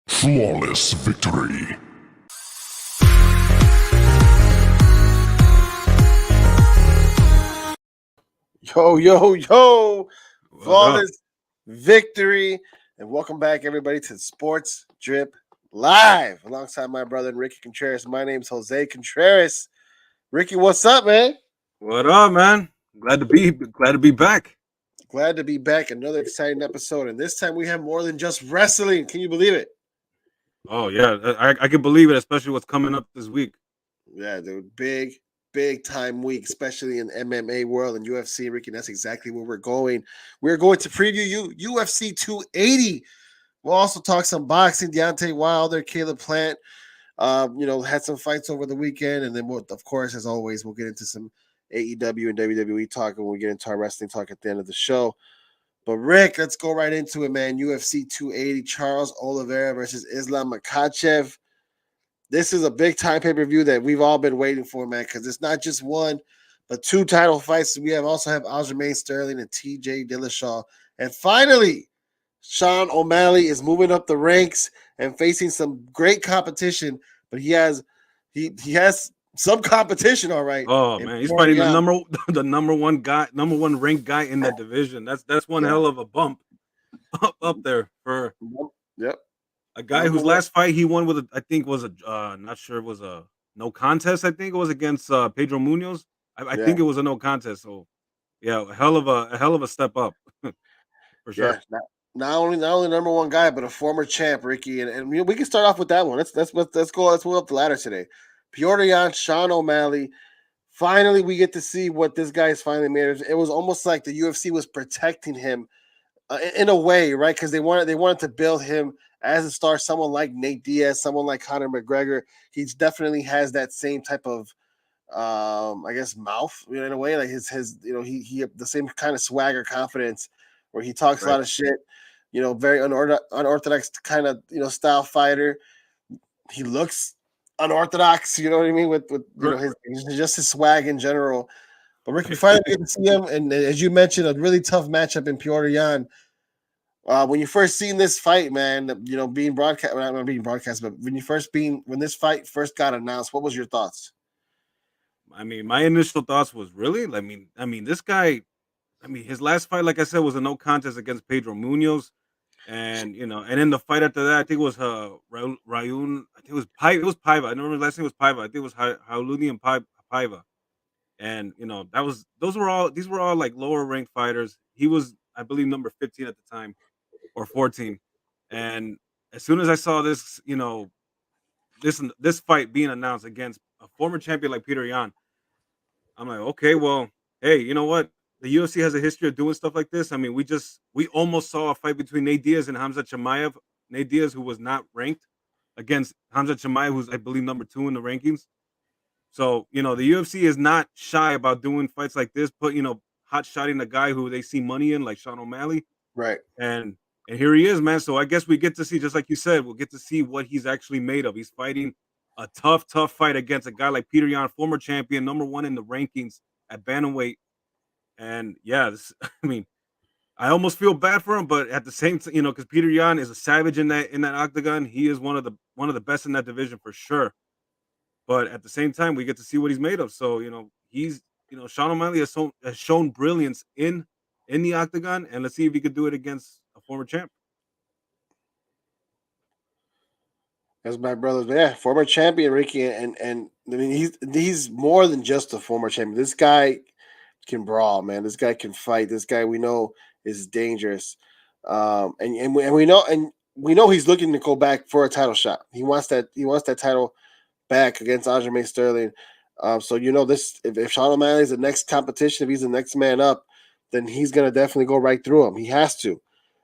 Flawless victory. Yo. What up? Flawless victory. And welcome back, everybody, to Sports Drip Live alongside my brother, Ricky Contreras. My name's Jose Contreras. Ricky, what's up, man? What up, man? Glad to be back. Glad to be back. Another exciting episode. And this time we have more than just wrestling. Can you believe it? Oh yeah, I can believe it, especially what's coming up this week. Yeah, dude. Big time week, especially in MMA world and UFC, Ricky. That's exactly where we're going. We're going to preview UFC 280. We'll also talk some boxing. Deontay Wilder, Caleb Plant, had some fights over the weekend. And then, of course, as always, we'll get into some AEW and WWE talk when we get into our wrestling talk at the end of the show. But, Rick, let's go right into it, man. UFC 280, Charles Oliveira versus Islam Makhachev. This is a big-time pay-per-view that we've all been waiting for, man, because it's not just one, but two title fights. We also have Aljamain Sterling and TJ Dillashaw. And finally, Sean O'Malley is moving up the ranks and facing some great competition, but he has some competition, all right. Oh man, he's fighting the number one ranked guy in that division. That's one hell of a bump up there for a guy whose last fight he won with I think was a not sure it was a no contest. I think it was against Pedro Munoz. I think it was a no contest. So yeah, a hell of a step up for sure. Yeah, not only number one guy, but a former champ, Ricky. And we can start off with that one. Let's go. Let's move up the ladder today. Petr Yan, Sean O'Malley. Finally, we get to see what this guy's finally made. It was almost like the UFC was protecting him in a way, right? Because they wanted to build him as a star. Someone like Nate Diaz, someone like Conor McGregor. He definitely has that same type of, I guess, mouth in a way. Like his he the same kind of swagger, confidence, where he talks a lot of shit. Very unorthodox kind of style fighter. He looks unorthodox, you know what I mean, with his swag in general. But Ricky, finally get to see him, and as you mentioned, a really tough matchup in Petr Yan. When you first seen this fight, man, being broadcast, not being broadcast, but when this fight first got announced, what was your thoughts? I mean, my initial thoughts was really, I mean, this guy, his last fight, like I said, was a no contest against Pedro Munoz. And and in the fight after that, I think it was Rayun. I think it was Paiva. It was Paiva. I remember his last name was Paiva. I think it was Haulidian Paiva. And these were all like lower ranked fighters. He was, I believe, number 15 at the time, or 14. And as soon as I saw this, this fight being announced against a former champion like Petr Yan, I'm like, okay, well, hey, you know what? The UFC has a history of doing stuff like this. I mean, we almost saw a fight between Nate Diaz and Hamza Chimaev. Nate Diaz, who was not ranked, against Hamza Chimaev, who's I believe number 2 in the rankings. So the UFC is not shy about doing fights like this, but hot shotting a guy who they see money in, like Sean O'Malley, right? And here he is, man. So I guess we get to see, just like you said, we'll get to see what he's actually made of. He's fighting a tough fight against a guy like Petr Yan, former champion, number 1 in the rankings at bantamweight. And yeah, I mean, I almost feel bad for him, but at the same time, because Petr Yan is a savage in that octagon. He is one of the best in that division for sure. But at the same time, we get to see what he's made of. So he's Sean O'Malley has shown brilliance in the octagon, and let's see if he could do it against a former champ. That's my brother. Yeah, former champion Ricky, and I mean he's more than just a former champion. This guy can brawl, man. This guy can fight. This guy we know is dangerous, and we know he's looking to go back for a title shot. He wants that title back against Aljamain Sterling. So this, if Sean O'Malley is the next competition, if he's the next man up, then he's gonna definitely go right through him. He has to.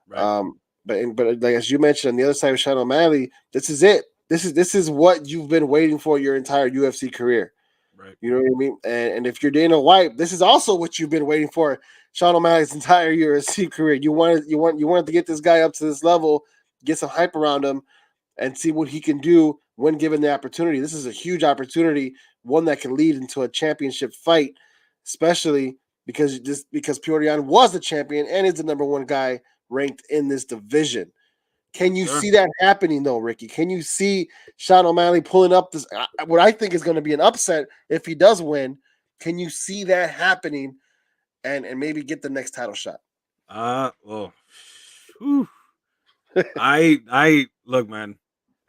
Right. But like as you mentioned, on the other side of Sean O'Malley, this is it. This is what you've been waiting for your entire UFC career. Right. You know what I mean? And if you're Dana White, this is also what you've been waiting for Sean O'Malley's entire UFC career. You wanted to get this guy up to this level, get some hype around him, and see what he can do when given the opportunity. This is a huge opportunity, one that can lead into a championship fight. especially because Piotr Jan was the champion and is the number one guy ranked in this division. Can you Sure. see that happening though, Ricky? Can you see Sean O'Malley pulling up this what I think is going to be an upset if he does win? Can you see that happening and maybe get the next title shot? Well, whew. I look, man.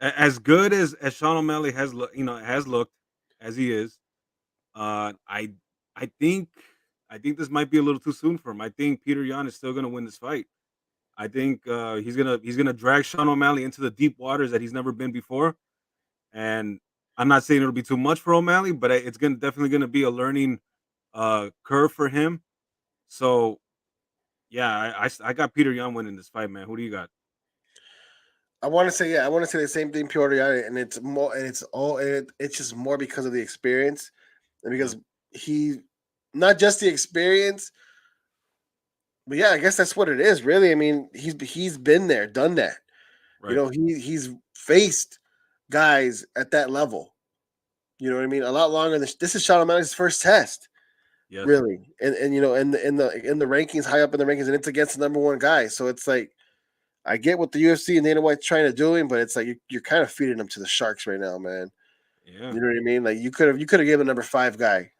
As good as Sean O'Malley has looked as he is, uh, I I think I think this might be a little too soon for him. I think Peter Yan is still gonna win this fight. I think he's gonna drag Sean O'Malley into the deep waters that he's never been before. And I'm not saying it'll be too much for O'Malley, but it's gonna definitely gonna be a learning curve for him. So yeah, I got Peter Yan winning this fight, man. Who do you got? I want to say, yeah, I want to say the same thing, Piotr Jan, and it's more, and it's just more because of the experience, and Yeah, because he, not just the experience, but yeah, I guess that's what it is, really. I mean, he's been there, done that. You right. know, he's faced guys at that level. You know what I mean? A lot longer than this is Sean O'Malley's first test, Yes. really, and you know, in the rankings, high up in the rankings, and it's against the number one guy. So it's like I get what the UFC and Dana White's trying to do him, but it's like you're kind of feeding them to the sharks right now, man. Yeah. You know what I mean? Like you could have given number five guy,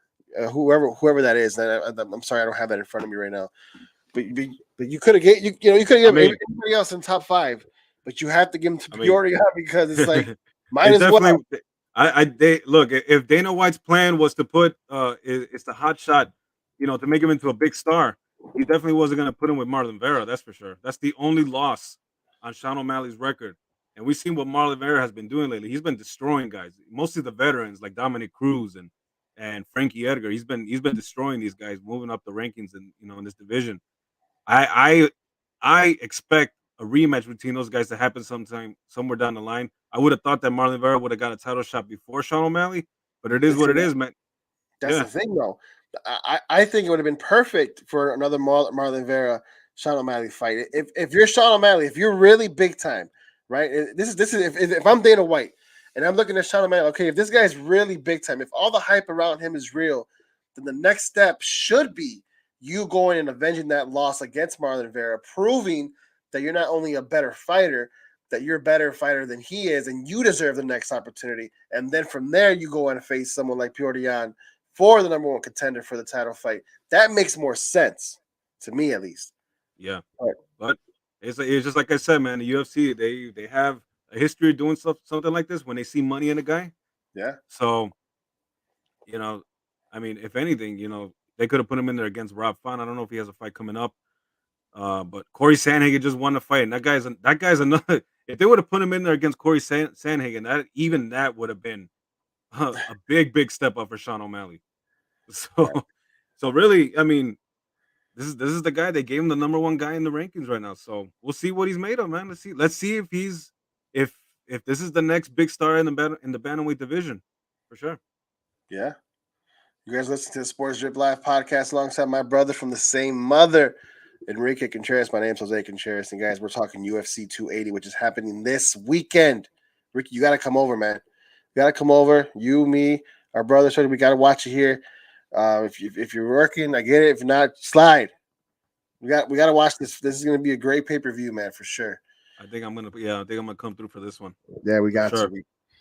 whoever that is. I'm sorry, I don't have that in front of me right now. But you could have you could I have mean, given anybody else in top five, but you have to give him to I mean, Peoria because it's like might it's as well. definitely. They look if Dana White's plan was to put it's the hot shot, to make him into a big star. He definitely wasn't going to put him with Marlon Vera. That's for sure. That's the only loss on Sean O'Malley's record. And we've seen what Marlon Vera has been doing lately. He's been destroying guys, mostly the veterans like Dominic Cruz and Frankie Edgar. He's been destroying these guys, moving up the rankings in this division. I I expect a rematch between those guys to happen sometime somewhere down the line. I would have thought that Marlon Vera would have got a title shot before Sean O'Malley, but it is But what see, it is, man. that's the Yeah, thing, though. I think it would have been perfect for another Marlon Vera Sean O'Malley fight. If you're Sean O'Malley, if you're really big time, right? This is if I'm Dana White and I'm looking at Sean O'Malley, okay, if this guy's really big time, if all the hype around him is real, then the next step should be you going and avenging that loss against Marlon Vera, proving that you're not only a better fighter, that you're a better fighter than he is, and you deserve the next opportunity. And then from there, you go and face someone like Piotr Jan for the number one contender for the title fight. That makes more sense to me, at least. yeah. All right. But it's just like I said, man. The UFC they have a history of doing something like this when they see money in a guy. Yeah. So you know, I mean, if anything, they could have put him in there against Rob Font. I don't know if he has a fight coming up. But Corey Sandhagen just won the fight, and that guy's another. If they would have put him in there against Corey Sandhagen, that would have been a big step up for Sean O'Malley. So, Right. so really, I mean, this is the guy they gave him the number one guy in the rankings right now. So we'll see what he's made of, man. Let's see if if this is the next big star in the bantamweight division for sure. Yeah. You guys listen to the Sports Drip Live podcast alongside my brother from the same mother, Enrique Contreras. My name's Jose Contreras. And guys, we're talking UFC 280, which is happening this weekend. Ricky, you got to come over, man. You got to come over. You, me, our brother, we got to watch it here. If you're working, I get it. If not, slide. We got to watch this. This is going to be a great pay-per-view, man, for sure. I think I'm gonna come through for this one Yeah, we for got to. sure.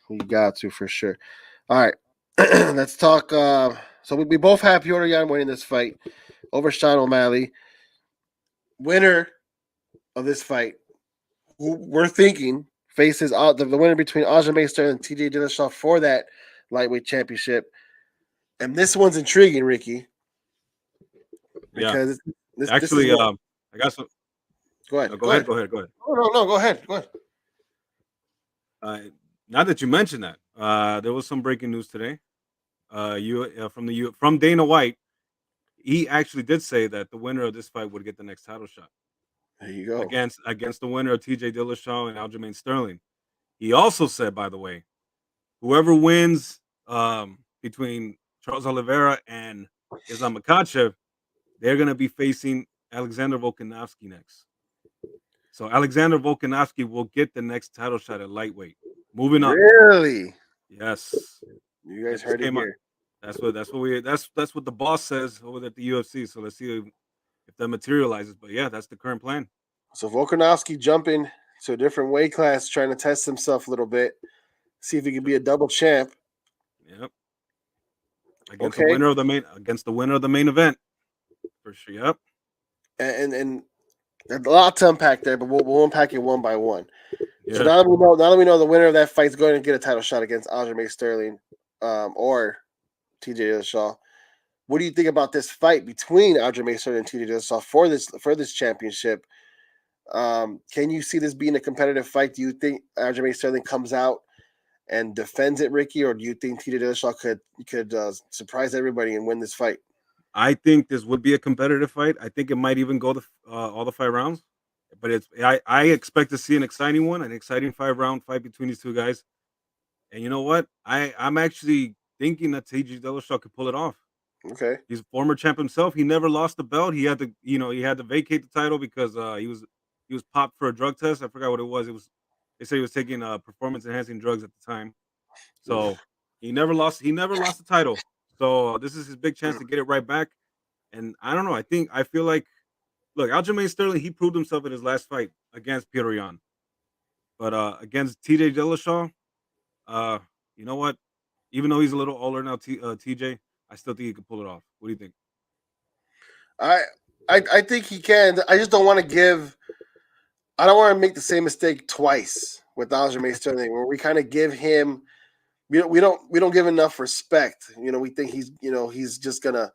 We got to for sure. All right. Let's talk. So we both have Piotr Jan winning this fight over Sean O'Malley. Winner of this fight, who we're thinking faces the winner between Aljamain Sterling and TJ Dillashaw for that lightweight championship. And this one's intriguing, Ricky, Yeah, because this is actually, what. I got some. Go No, ahead. go Go ahead. ahead. Go ahead. Go ahead. No. Go ahead. Go ahead. Now that you mentioned that, there was some breaking news today. From Dana White, he actually did say that the winner of this fight would get the next title shot There you go. against the winner of T.J. Dillashaw and Aljamain Sterling. He also said, by the way, whoever wins between Charles Oliveira and Islam Makhachev, they're going to be facing Alexander Volkanovski next. So Alexander Volkanovski will get the next title shot at lightweight. Moving up. Really? Yes. You That guys just heard it came out. here. That's what the boss says over at the UFC. So let's see if that materializes. But yeah, that's the current plan. So Volkanovski jumping to a different weight class, trying to test himself a little bit, see if he can be a double champ. Yep. Okay, Against the winner of the main event. For sure. Yep. and there's a lot to unpack there, but we'll unpack it one by one. So Yeah. now that we know the winner of that fight is going to get a title shot against Aljamain Sterling, or TJ Dillashaw. What do you think about this fight between Aljamain Sterling and TJ Dillashaw for this championship? Can you see this being a competitive fight? Do you think Aljamain Sterling comes out and defends it, Ricky, or do you think TJ Dillashaw could surprise everybody and win this fight? I think this would be a competitive fight. I think it might even go all the 5 rounds. But I expect to see an exciting one, an exciting 5 round fight between these two guys. And you know what? I'm actually thinking that TJ Dillashaw could pull it off. Okay. He's a former champ himself. He never lost the belt. He had to vacate the title because he was popped for a drug test. I forgot what it was. They said he was taking performance enhancing drugs at the time. So he never lost the title. So this is his big chance to get it right back. And I don't know. I feel like, look, Aljamain Sterling, he proved himself in his last fight against Petr Yan. But against TJ Dillashaw, you know what? Even though he's a little older now, TJ, I still think he can pull it off. What do you think? I think he can. I just don't want to give. I don't want to make the same mistake twice with Aljamain Sterling, where we kind of give him. We don't give enough respect. We think he's just gonna.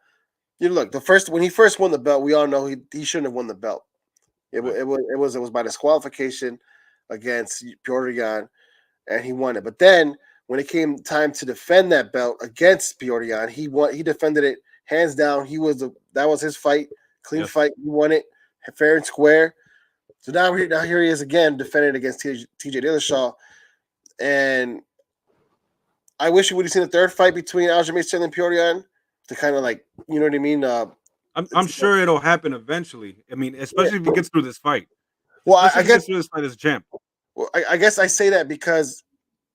Look, when he first won the belt, we all know he shouldn't have won the belt. It was by disqualification against Petr Yan, and he won it. But then when it came time to defend that belt against Petr Yan, he defended it hands down. That was his fight, clean fight. He won it fair and square. So now here he is again defending against TJ Dillashaw, and I wish we would have seen a third fight between Aljamain Sterling and Petr Yan to kind of like, you know what I mean? I'm sure it'll happen eventually. I mean, especially if he gets through this fight. Well, I guess gets through this fight as a champ. Well, I guess I say that because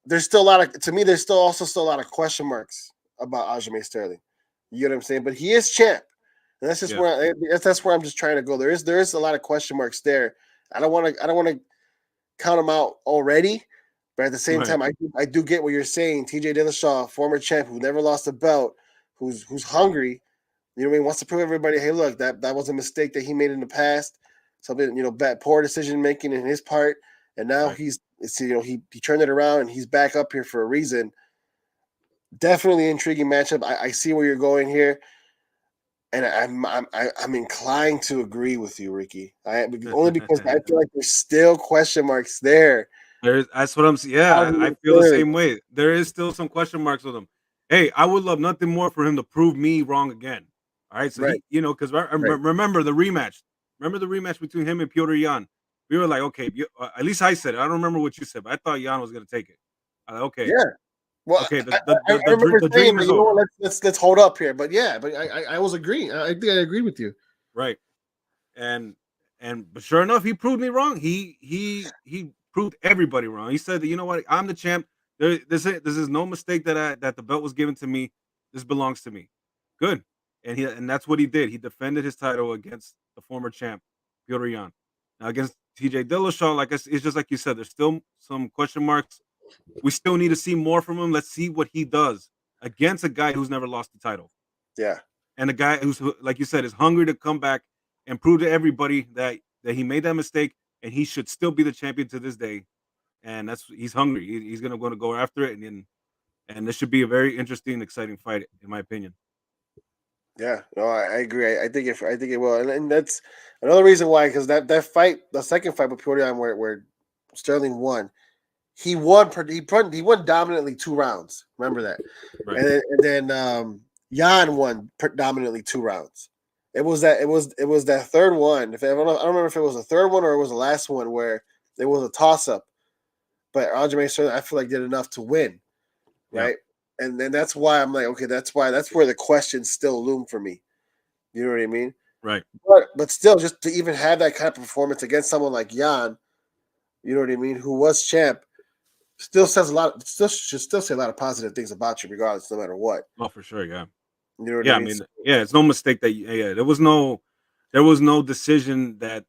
there's still a lot of, to me, there's still a lot of question marks about Aljamain Sterling. You know what I'm saying? But he is champ. And that's just that's where I'm just trying to go. There is a lot of question marks there. I don't want to count him out already, but at the same time, I do get what you're saying. TJ Dillashaw, former champ who never lost a belt, who's hungry, you know what I mean, wants to prove everybody, hey, look, that was a mistake that he made in the past. Something, bad, poor decision making in his part, and now he turned it around and he's back up here for a reason. Definitely intriguing matchup. I see where you're going here, and I'm inclined to agree with you, Ricky. Only because I feel like there's still question marks there. That's what I'm saying. Yeah, I feel the same way. There is still some question marks with him. Hey, I would love nothing more for him to prove me wrong again. All right, so because remember the rematch. Remember the rematch between him and Petr Yan. We were like, okay, at least I said it. I don't remember what you said, but I thought Yan was going to take it. Okay. Yeah. Well, okay. I remember the dream is over. Let's hold up here. But I was agreeing. I think I agreed with you. Right. But sure enough, he proved me wrong. He proved everybody wrong. He said that, you know what, I'm the champ. This is no mistake that the belt was given to me. This belongs to me. Good. And that's what he did. He defended his title against the former champ, Petr Yan. Now against TJ Dillashaw, it's just like you said, there's still some question marks. We still need to see more from him. Let's see what he does against a guy who's never lost the title. Yeah. And a guy who's, like you said, is hungry to come back and prove to everybody that he made that mistake and he should still be the champion to this day. And he's hungry. He's going to go after it. And this should be a very interesting, exciting fight, in my opinion. Yeah, no, I agree. I think it will, and that's another reason why. Because that fight, the second fight with Petr Yan, where Sterling won, he won dominantly 2 rounds. Remember that, right? And then Yan won dominantly 2 rounds. It was that third one. I don't remember if it was the third one or it was the last one where it was a toss up, but Aljamain Sterling, I feel like, did enough to win, right? Yeah. And then that's why I'm like, okay, that's where the questions still loom for me. You know what I mean? Right. But still, just to even have that kind of performance against someone like Yan, you know what I mean, who was champ, still says a lot. Still should still say a lot of positive things about you, regardless, no matter what. Oh, for sure, yeah. You know what I Yeah, I mean? mean, yeah, it's no mistake that yeah, there was no decision that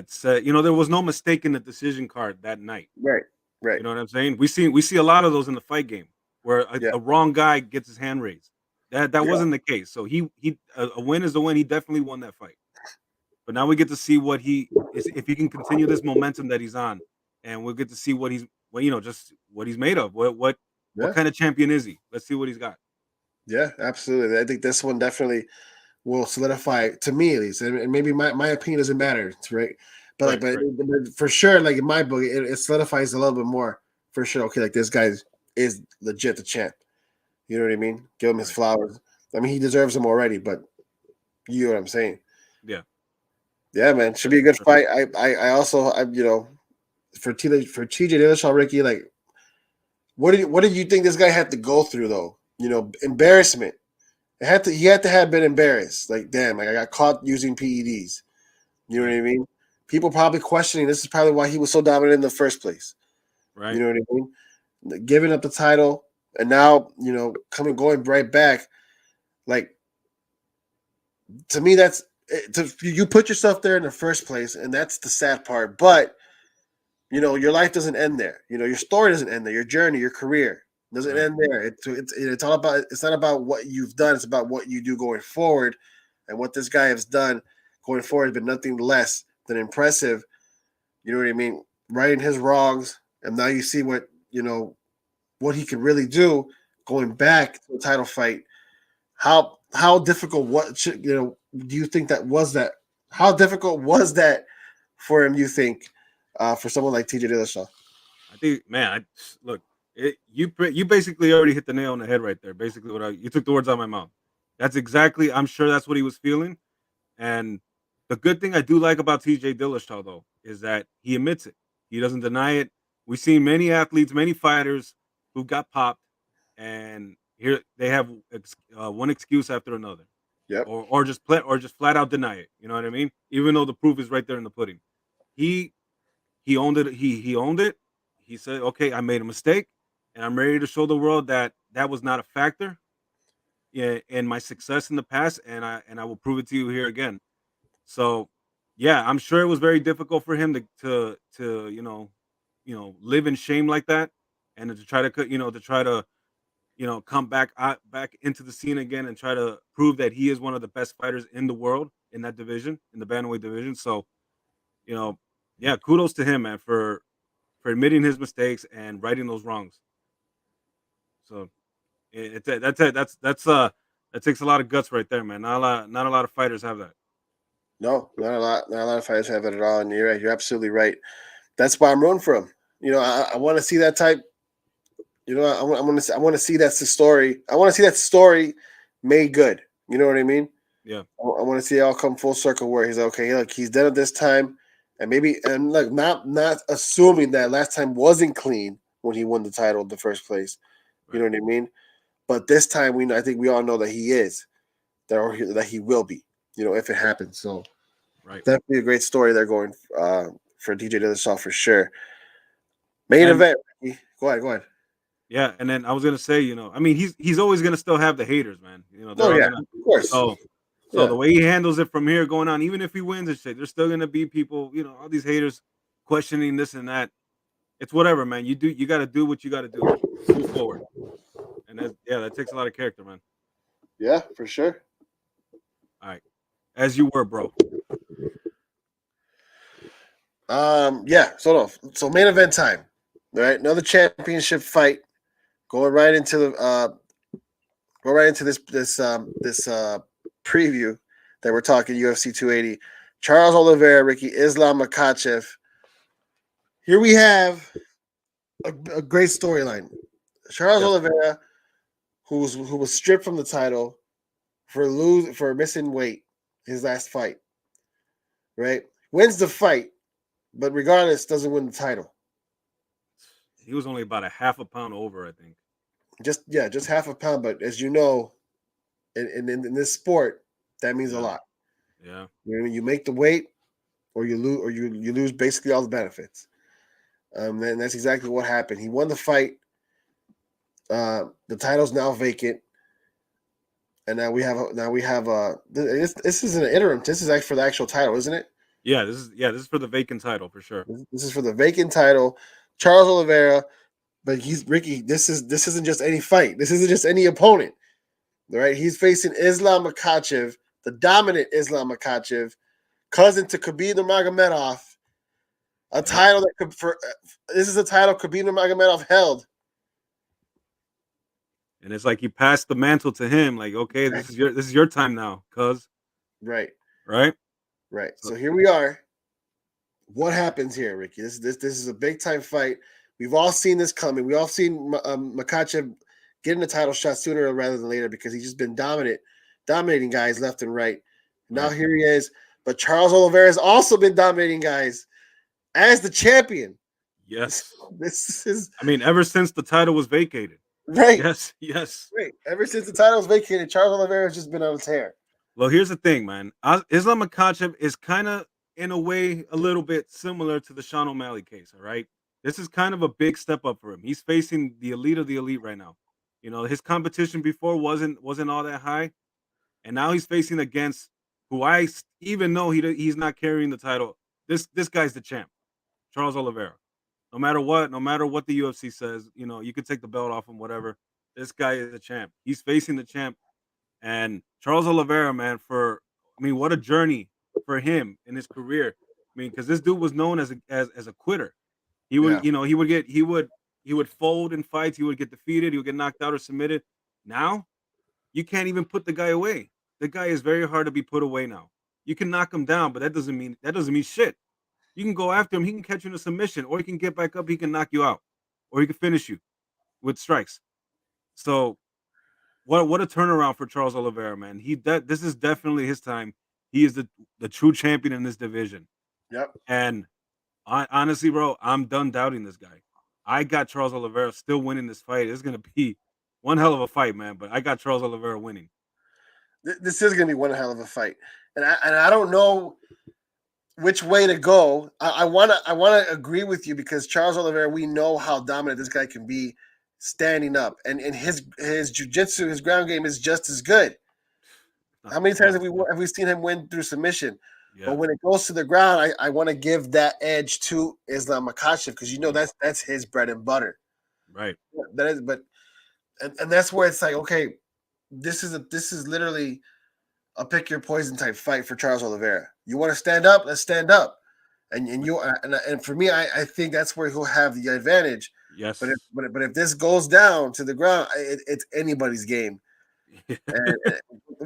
said, there was no mistake in the decision card that night. Right, right, You know what I'm saying? We see a lot of those in the fight game where yeah, the wrong guy gets his hand raised. That yeah, wasn't the case. So a win is a win. He definitely won that fight. But now we get to see what he is if he can continue this momentum that he's on, and we'll get to see what he's just what he's made of. What yeah, kind of champion is he? Let's see what he's got. yeah. Absolutely. I think this one definitely will solidify to me at least, and maybe my opinion doesn't matter, right? But like, Right, but, right, but for sure, like in my book, it solidifies a little bit more for sure. Okay, like this guy is legit the champ. You know what I mean? Give him his right. flowers. I mean, he deserves them already, but you know what I'm saying? Yeah, Yeah, man, should for, be a good for fight. sure. I also for TJ Dillashaw, Ricky, like what did you think this guy had to go through though? Embarrassment. He had to have been embarrassed. Like, damn, like I got caught using PEDs. You know what Right, I mean? People probably questioning this is probably why he was so dominant in the first place. You right. know what I mean? Giving up the title and now, going right back. Like, to me, you put yourself there in the first place, and that's the sad part. But your life doesn't end there. Your story doesn't end there. Your journey, your career doesn't Right. end there. It's all about. It's not about what you've done. It's about what you do going forward, and what this guy has done going forward has been nothing less than impressive. You know what I mean? Righting his wrongs, and now you see what he can really do going back to the title fight. How difficult do you think that was that? How difficult was that for him? You think for someone like TJ Dillashaw? I think, man, look, you basically already hit the nail on the head right there. Basically, you took the words out of my mouth. That's exactly. I'm sure that's what he was feeling. And the good thing I do like about TJ Dillashaw though is that he admits it. He doesn't deny it. We've seen many athletes, many fighters who got popped, and here they have one excuse after another, Yep. or just flat out deny it. You know what I mean? Even though the proof is right there in the pudding. He he owned it. He owned it. He said, "Okay, I made a mistake, and I'm ready to show the world that that was not a factor in my success in the past, and I will prove it to you here again." So, yeah, I'm sure it was very difficult for him to live in shame like that, and to try to come back into the scene again and try to prove that he is one of the best fighters in the world in that division, in the bantamweight division. So, you know, yeah, kudos to him, man, for admitting his mistakes and righting those wrongs. So that takes a lot of guts right there, man. Not a lot of fighters have that. No, not a lot. Not a lot of fighters have it at all. And you're right. You're absolutely right. That's why I'm rooting for him. I want to see that type. I want to see that's the story. I want to see that story made good. You know what I mean? Yeah, I want to see it all come full circle where he's okay. Look, he's done it this time, and look, not assuming that last time wasn't clean when he won the title in the first place. You right, know what I mean? But this time, I think we all know that he is that he will be. If it happens. So right. definitely a great story they're going for DJ Dillashaw for sure. Main And event. Ricky. Go ahead. Go ahead. yeah, and then I was gonna say, I mean, he's always gonna still have the haters, man. Oh They're all yeah, gonna. of course. So so Yeah. the way he handles it from here going on, even if he wins and shit, there's still gonna be people, all these haters questioning this and that. It's whatever, man. You got to do what you got to do. Move forward, and that takes a lot of character, man. Yeah, for sure. All right, as you were, bro. Yeah. So no. So main event time. All right. Another championship fight. Going right into the go right into this preview that we're talking UFC 280. Charles Oliveira, Ricky Islam Makhachev. Here we have a great storyline. Charles Yes, Oliveira, who was stripped from the title for missing weight his last fight, right? Wins the fight, but regardless, doesn't win the title. he was only about a half a pound over, I think. Just half a pound. But as you know, in this sport, that means a Yeah, lot. yeah, You make the weight, or you lose basically all the benefits. And that's exactly what happened. He won the fight. The title's now vacant, and now we have this is an interim. This is actually for the actual title, isn't it? Yeah, this is for the vacant title for sure. This is for the vacant title. Charles Oliveira, but he's Ricky. This isn't just any fight. This isn't just any opponent. Right? He's facing Islam Makhachev, the dominant Islam Makhachev, cousin to Khabib Nurmagomedov. A title that could this is a title Khabib Nurmagomedov held. And it's like he passed the mantle to him. Like, okay, this is your time now, cuz. Right. Right. So here we are. What happens here, Ricky? This is a big time fight. We've all seen this coming. We all seen Makhachev getting a title shot sooner rather than later because he's just been dominating guys left and right. Now here he is. But Charles Oliveira has also been dominating guys as the champion. Yes. This is. I mean, ever since the title was vacated. Right. Yes. Right. Ever since the title was vacated, Charles Oliveira has just been on a tear. Well, here's the thing, man. Islam Makhachev is kind of, in a way, a little bit similar to the Sean O'Malley case, all right? This is kind of a big step up for him. He's facing the elite of the elite right now. You know, his competition before wasn't all that high, and now he's facing against who I even know he's not carrying the title. This guy's the champ, Charles Oliveira. No matter what the UFC says, you know, you could take the belt off him, whatever. This guy is the champ. He's facing the champ. And Charles Oliveira, man, what a journey for him in his career. I mean, because this dude was known as a quitter. He would, he would fold in fights. He would get defeated. He would get knocked out or submitted. Now, you can't even put the guy away. The guy is very hard to be put away now. You can knock him down, but that doesn't mean shit. You can go after him. He can catch you in a submission, or he can get back up. He can knock you out, or he can finish you with strikes. So, what a turnaround for Charles Oliveira, man. This is definitely his time. He is the true champion in this division. Yep. And honestly, bro, I'm done doubting this guy. I got Charles Oliveira still winning this fight. It's gonna be one hell of a fight, man. But I got Charles Oliveira winning. This is gonna be one hell of a fight, and I don't know which way to go. I wanna agree with you because Charles Oliveira, we know how dominant this guy can be standing up, and his jiu-jitsu, his ground game is just as good. How many times have we seen him win through submission? Yeah. But when it goes to the ground, I want to give that edge to Islam Makhachev because you know that's his bread and butter. Right. That is, but and that's where it's like, okay, this is literally a pick your poison type fight for Charles Oliveira. You want to stand up? Let's stand up. And for me, I think that's where he'll have the advantage. Yes. But if this goes down to the ground, it's anybody's game. And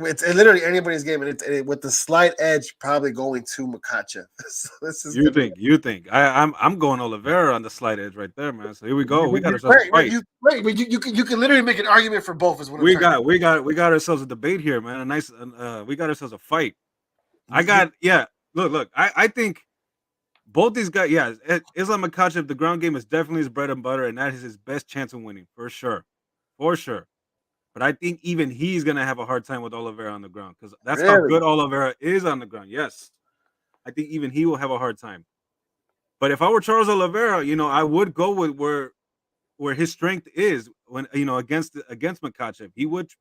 it's literally anybody's game, and with the slight edge probably going to Makhachev. So this is you think I'm going Oliveira on the slight edge right there, man. So here we go. We got ourselves a fight. But you can literally make an argument for both. Is what we got ourselves a debate here, man. A nice we got ourselves a fight. Look. I think both these guys, Islam Makhachev, the ground game is definitely his bread and butter, and that is his best chance of winning for sure. But I think even he's gonna have a hard time with Oliveira on the ground because that's how good Oliveira is on the ground. Yes, I think even he will have a hard time. But if I were Charles Oliveira, you know, I would go with where his strength is when against Makhachev. He would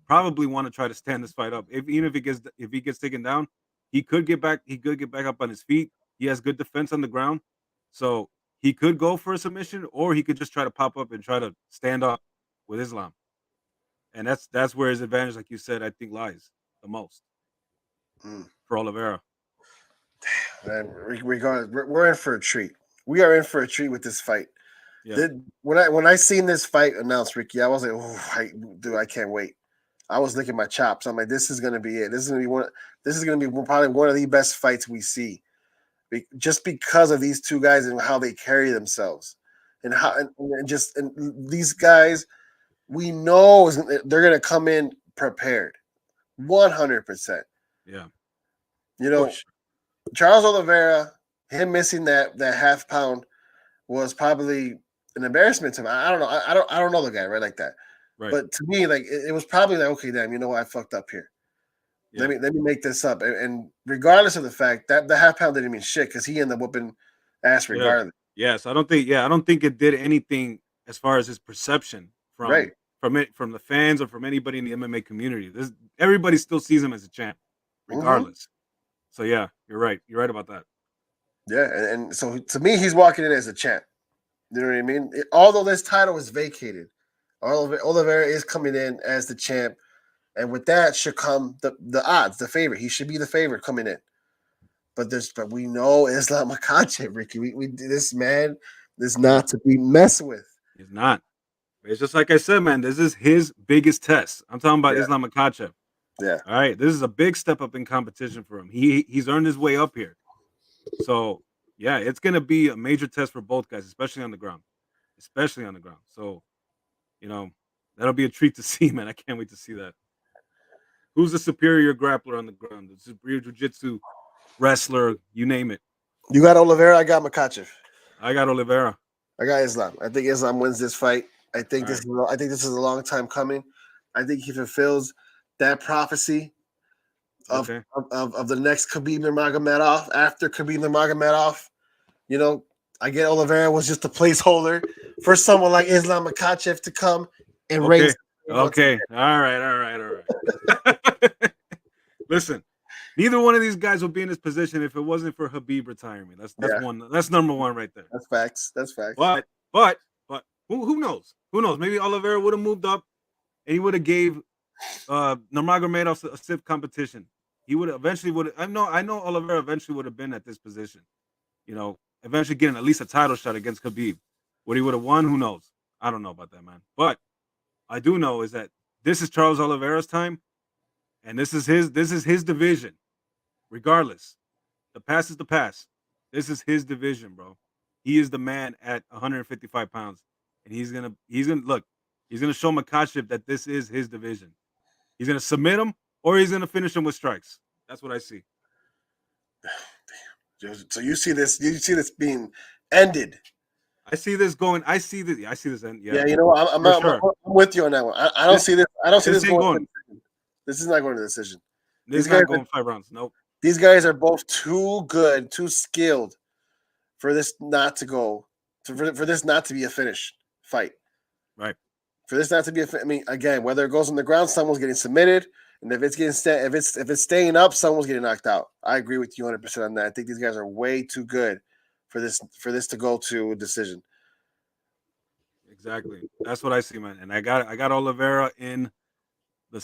probably want to try to stand this fight up. If he gets taken down, he could get back. He could get back up on his feet. He has good defense on the ground, so he could go for a submission, or he could just try to pop up and try to stand up with Islam. And that's where his advantage, like you said, I think lies the most for Oliveira. Man, regardless, we're in for a treat. We are in for a treat with this fight. Yeah. When I seen this fight announced, Ricky, I was like, I can't wait. I was licking my chops. I'm like, this is gonna be it. This is gonna be probably one of the best fights we see, just because of these two guys and how they carry themselves, and how and these guys. We know they're going to come in prepared, 100%. Yeah, you know, Charles Oliveira, him missing that half pound was probably an embarrassment to him. I don't know. I don't know the guy right like that. Right. But to me, like it was probably like, okay, damn, you know what, I fucked up here. Yeah. Let me make this up. And regardless of the fact that the half pound didn't mean shit because he ended up whooping ass regardless. Yes, I don't think. Yeah, I don't think it did anything as far as his perception Right. from the fans or from anybody in the MMA community. Everybody still sees him as a champ, Hmm. regardless. So yeah, you're right. You're right about that. Yeah, and so to me, he's walking in as a champ. You know what I mean? Although this title is vacated, Oliveira is coming in as the champ, and with that should come the odds, the favorite. He should be the favorite coming in. But we know Islam Makhachev, Ricky. We this man is not to be messed with. He's not. It's just like I said, man. This is his biggest test. I'm talking about Yeah, Islam Makhachev. yeah. All right, this is a big step up in competition for him. He's earned his way up here. So yeah, it's gonna be a major test for both guys, especially on the ground. Especially on the ground. So, you know, that'll be a treat to see, man. I can't wait to see that. Who's the superior grappler on the ground? The superior jiu-jitsu wrestler, you name it. You got Oliveira. I got Makhachev. I got Oliveira. I got Islam. I think Islam wins this fight. I think All right. I think this is a long time coming. I think he fulfills that prophecy of Okay. of the next Khabib Nurmagomedov after Khabib Nurmagomedov. You know, I get Oliveira was just a placeholder for someone like Islam Makhachev to come and Okay. raise. Okay. All right. Listen, neither one of these guys will be in this position if it wasn't for Habib retirement. That's Yeah. one. That's number one right there. That's facts. That's facts. But who knows? Who knows? Maybe Oliveira would have moved up and he would have gave Nurmagomedov a stiff competition. He would eventually would. I know Oliveira eventually would have been at this position. You know, eventually getting at least a title shot against Khabib. What he would have won, who knows? I don't know about that, man. But I do know is that this is Charles Oliveira's time, and this is his division. Regardless, the past is the past. This is his division, bro. He is the man at 155 pounds, and he's gonna look. He's gonna show Makhachev that this is his division. He's gonna submit him, or he's gonna finish him with strikes. That's what I see. So you see this? You see this being ended? I see this going. I see this end. Yeah, Yeah. You know, I'm with you on that one. I don't see this. I don't see this going. This is not going to the decision. This is not going 5 rounds. Nope. These guys are both too good, too skilled for this not to go. For this not to be a finish fight. Right. For this not to be I mean, again, whether it goes on the ground, someone's getting submitted, and if it's staying up, someone's getting knocked out. I agree with you 100% on that. I think these guys are way too good for this to go to a decision. Exactly. That's what I see, man. And I got Oliveira in the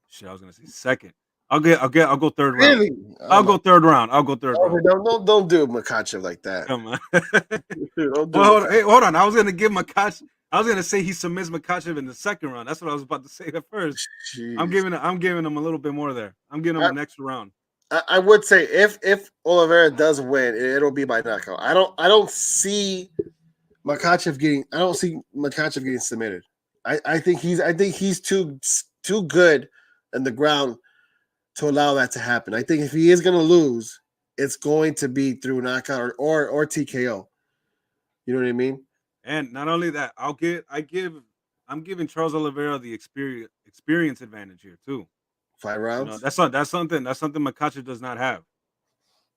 shit. I was gonna say second. I'll go third round. Really? I'll go third round. Don't do Makhachev like that. Come on. Well, hold on. I was gonna give Makhachev. I was gonna say he submits Makhachev in the second round. That's what I was about to say at first. Jeez. I'm giving him a little bit more there. I'm giving him an extra round. I would say if Oliveira does win, it'll be by knockout. I don't see Makhachev getting submitted. I think he's too good in the ground to allow that to happen. I think if he is going to lose, it's going to be through knockout or TKO. You know what I mean? And not only that, I'm giving Charles Oliveira the experience advantage here too. 5 rounds. You know, that's something Makhachev does not have.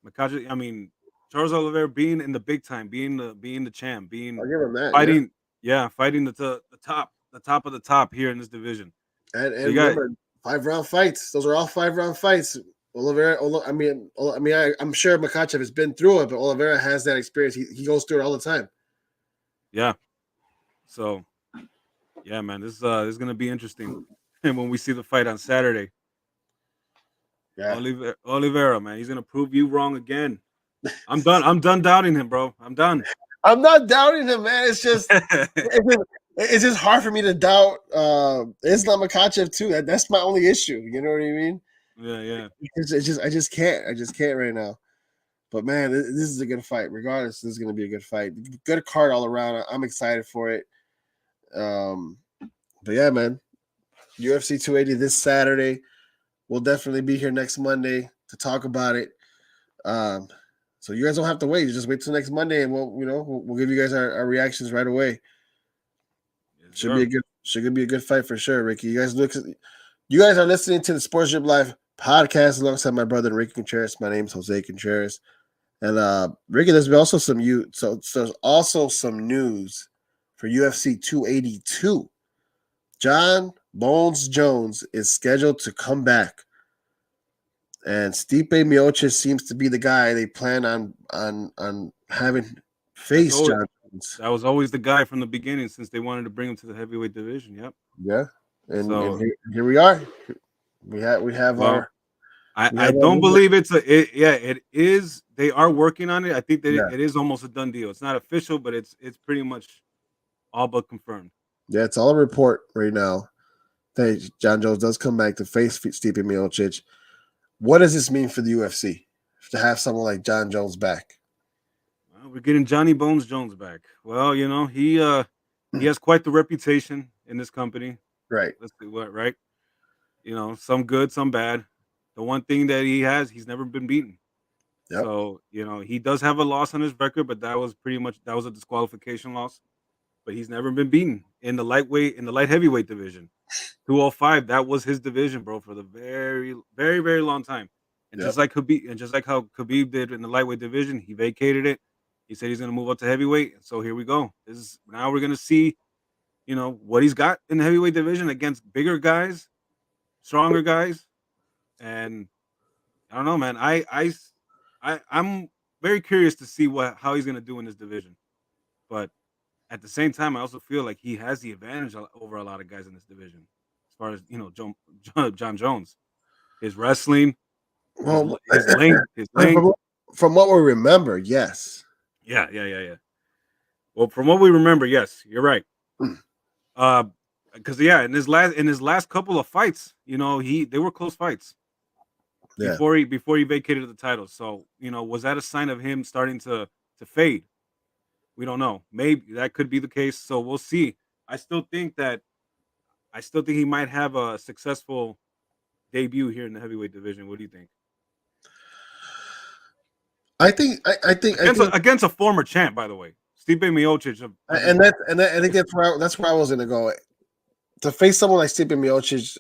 Makhachev, I mean, Charles Oliveira being in the big time, being the champ, I'll give him that. Fighting the top of the top here in this division. And so remember, 5-round fights. Those are all 5-round fights. Oliveira, I'm sure Makhachev has been through it, but Oliveira has that experience. He goes through it all the time. Yeah. So, yeah, man, this is gonna be interesting. And when we see the fight on Saturday, yeah, Oliveira, man, he's gonna prove you wrong again. I'm done. I'm done doubting him, bro. I'm done. I'm not doubting him, man. It's just it's just hard for me to doubt Islam Makhachev too. That's my only issue. You know what I mean? Yeah. I just can't right now. But man, this is a good fight. Regardless, this is going to be a good fight. Good card all around. I'm excited for it. But yeah, man, UFC 280 this Saturday. We'll definitely be here next Monday to talk about it. So you guys don't have to wait. You just wait till next Monday, and we'll give you guys our reactions right away. Yes, should be a good fight for sure, Ricky. You guys are listening to the Sports Drip Live podcast alongside my brother Ricky Contreras. My name is Jose Contreras. And Ricky, there's also so there's also some news for UFC 282. John Bones Jones is scheduled to come back, and Stipe Miocic seems to be the guy they plan on having That's face always John Jones. that was always the guy from the beginning since they wanted to bring him to the heavyweight division. Yep. Yeah, and So here we are. We have well, our we I have our don't winner. believe it is. They are working on it. I think that Yeah, it is almost a done deal. It's not official, but it's pretty much all but confirmed. yeah, it's all a report right now that John Jones does come back to face Stipe Miocic. What does this mean for the UFC to have someone like John Jones back? Well, we're getting Johnny Bones Jones back. Well, he has quite the reputation in this company. Right. Let's see what right. Some good, some bad. The one thing that he has, he's never been beaten. Yep. So, he does have a loss on his record, but that was a disqualification loss. But he's never been beaten in the light heavyweight division. 205, that was his division, bro, for the very, very, very long time. And Yep. just like how Khabib did in the lightweight division, he vacated it. He said he's gonna move up to heavyweight. So here we go. Now we're gonna see, what he's got in the heavyweight division against bigger guys, stronger guys. And I don't know, man. I'm very curious to see how he's gonna do in this division. But at the same time, I also feel like he has the advantage over a lot of guys in this division, as far as John Jones, his wrestling, Well, his length. from what we remember, yes. Yeah. Well, from what we remember, yes, you're right. Because in his last couple of fights, they were close fights. Yeah. Before he vacated the title. So, was that a sign of him starting to fade? We don't know. Maybe that could be the case. So we'll see. I still think he might have a successful debut here in the heavyweight division. What do you think? I think Against a former champ, by the way, Stipe Miocic. I think that's where I was gonna go. To face someone like Stipe Miocic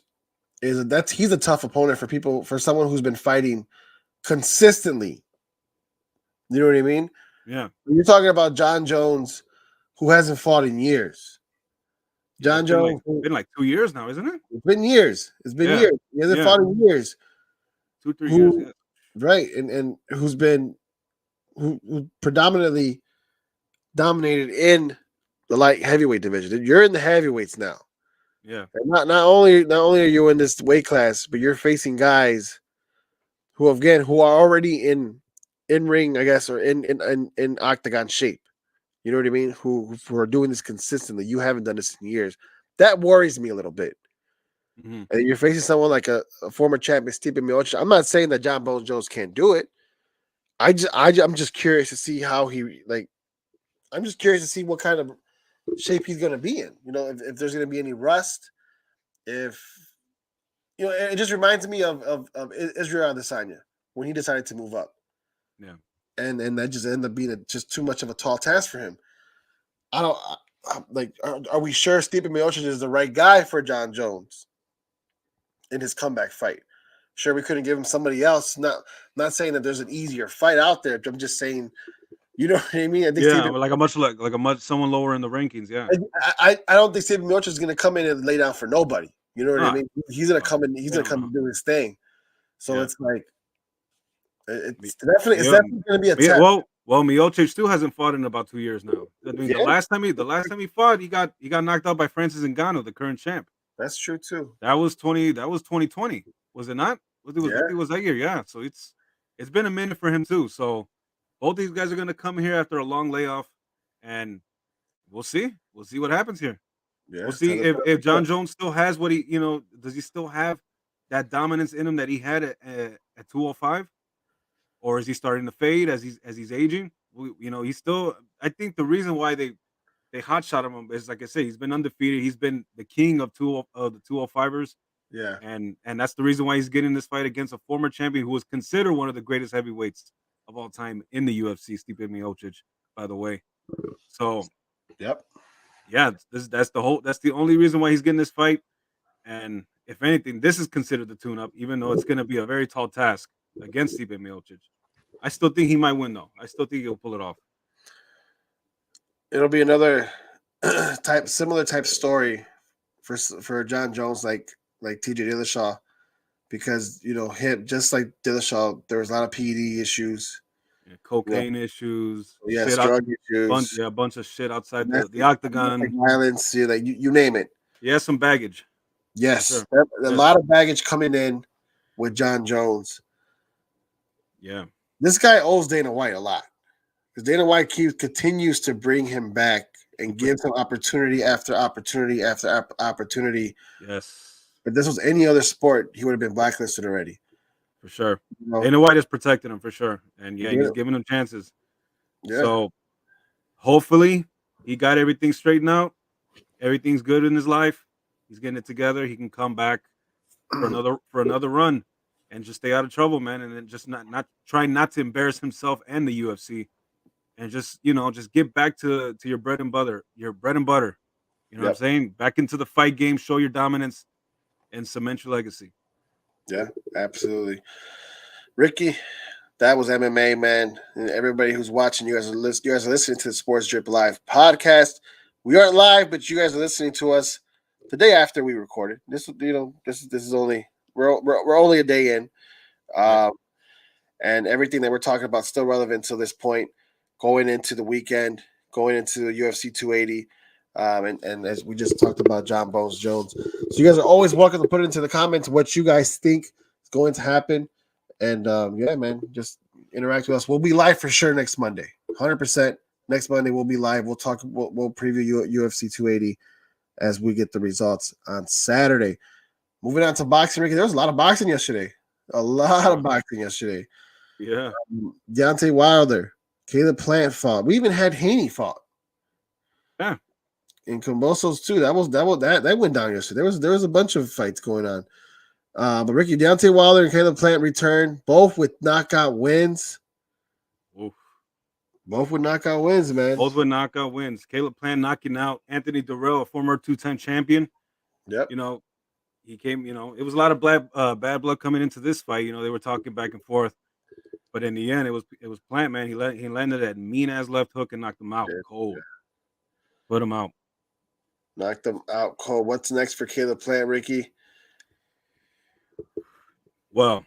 he's a tough opponent for someone who's been fighting consistently. You know what I mean? Yeah. When you're talking about John Jones, who hasn't fought in years. John Jones, been like 2 years now, isn't it? It's been years. Years. He hasn't fought in years. 2-3 years. Yeah. Right, and who predominantly dominated in the light heavyweight division. You're in the heavyweights now. Yeah. And not only are you in this weight class, but you're facing guys who are already in ring, I guess, or in octagon shape. You know what I mean? Who are doing this consistently. You haven't done this in years. That worries me a little bit. Mm-hmm. And you're facing someone like a former champion, Stipe Miocic. I'm not saying that John Bones Jones can't do it. I'm just curious to see how I'm just curious to see what kind of shape he's going to be in. If there's going to be any rust. If it just reminds me of Israel Adesanya when he decided to move up. Yeah, and that just ended up being just too much of a tall task for him. Are we sure Stipe Miocic is the right guy for John Jones in his comeback fight? Sure, we couldn't give him somebody else. Not saying that there's an easier fight out there. I'm just saying, you know what I mean? I think someone lower in the rankings. Yeah, I don't think Stipe Miocic is going to come in and lay down for nobody. You know what I mean? He's going to come in. He's going to come and do his thing. So it's like it's definitely going to be a test. Well, Miocic still hasn't fought in about 2 years now. I mean, the last time he fought, he got knocked out by Francis Ngannou, the current champ. That's true too. That was 2020. Was it not? It was that year. Yeah. So it's been a minute for him too. So both these guys are going to come here after a long layoff, and we'll see. We'll see what happens here. Yeah, we'll see if John Jones still has what does he still have that dominance in him that he had at 205, or is he starting to fade as he's aging? He's still. I think the reason why they hot shot him is, like I said, he's been undefeated. He's been the king of the 205ers. Yeah, and that's the reason why he's getting this fight against a former champion who was considered one of the greatest heavyweights of all time in the UFC, Stipe Miocic, by the way. So, yep, yeah, that's the only reason why he's getting this fight. And if anything, this is considered the tune-up, even though it's going to be a very tall task against Stipe Miocic. I still think he might win though. I still think he'll pull it off. It'll be another similar type story for John Jones, like T.J. Dillashaw, because him, just like Dillashaw, there was a lot of PED issues, cocaine issues, yes, shit out, drug issues, a bunch of shit outside the octagon, violence, like you name it. He has some baggage. Yes, sure. A lot of baggage coming in with John Jones. Yeah, this guy owes Dana White a lot because Dana White continues to bring him back and gives him opportunity after opportunity after opportunity. Yes. If this was any other sport, he would have been blacklisted already. For sure. Dana White has protected him for sure. And he's giving him chances. Yeah. So hopefully he got everything straightened out. Everything's good in his life. He's getting it together. He can come back for another run and just stay out of trouble, man. And then just not try not to embarrass himself and the UFC. And just get back to your bread and butter. You know what I'm saying? Back into the fight game, show your dominance, and cement your legacy. Yeah, absolutely. Ricky, that was MMA, man. And everybody who's watching, you guys are listening to the Sports Drip Live podcast. We aren't live, but you guys are listening to us the day after we recorded. This is only we're only a day in, and everything that we're talking about still relevant to this point. Going into the weekend, going into the UFC 280, and as we just talked about John Bones Jones. So you guys are always welcome to put it into the comments what you guys think is going to happen. And yeah, man, just interact with us. We'll be live for sure next Monday. 100%. Next Monday we'll be live. We'll talk. We'll preview UFC 280 as we get the results on Saturday. Moving on to boxing, Ricky. There was a lot of boxing yesterday. Yeah. Deontay Wilder, Caleb Plant fought. We even had Haney fought. Yeah. And Kambosos too. That went down yesterday. There was a bunch of fights going on. But Ricky, Deontay Wilder and Caleb Plant returned, both with knockout wins. Oof. Both with knockout wins, man. Both with knockout wins. Caleb Plant knocking out Anthony Durrell, a former 2-time champion. Yep. He came. It was a lot of bad blood coming into this fight. They were talking back and forth, but in the end, it was Plant, man. He landed that mean ass left hook and knocked him out cold. Yeah. Put him out. Knocked him out cold. What's next for Caleb Plant, Ricky? Well,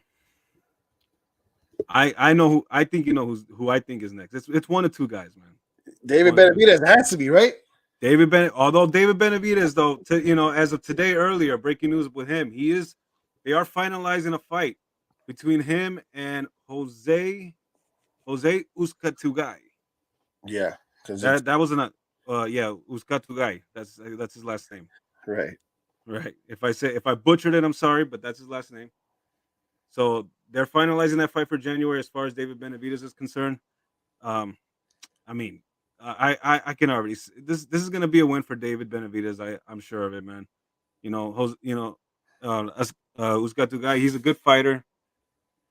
I know who I think who I think is next. It's one of two guys, man. David Benavidez has to be, right? Although David Benavidez, though, as of today earlier, breaking news with him, they are finalizing a fight between him and Jose Uzcategui. Yeah, that was Uzcategui. That's his last name. Right. If I butchered it, I'm sorry, but that's his last name. So they're finalizing that fight for January as far as David Benavidez is concerned. I can already see this is going to be a win for David Benavidez. I'm sure of it, man. Uzcategui, he's a good fighter,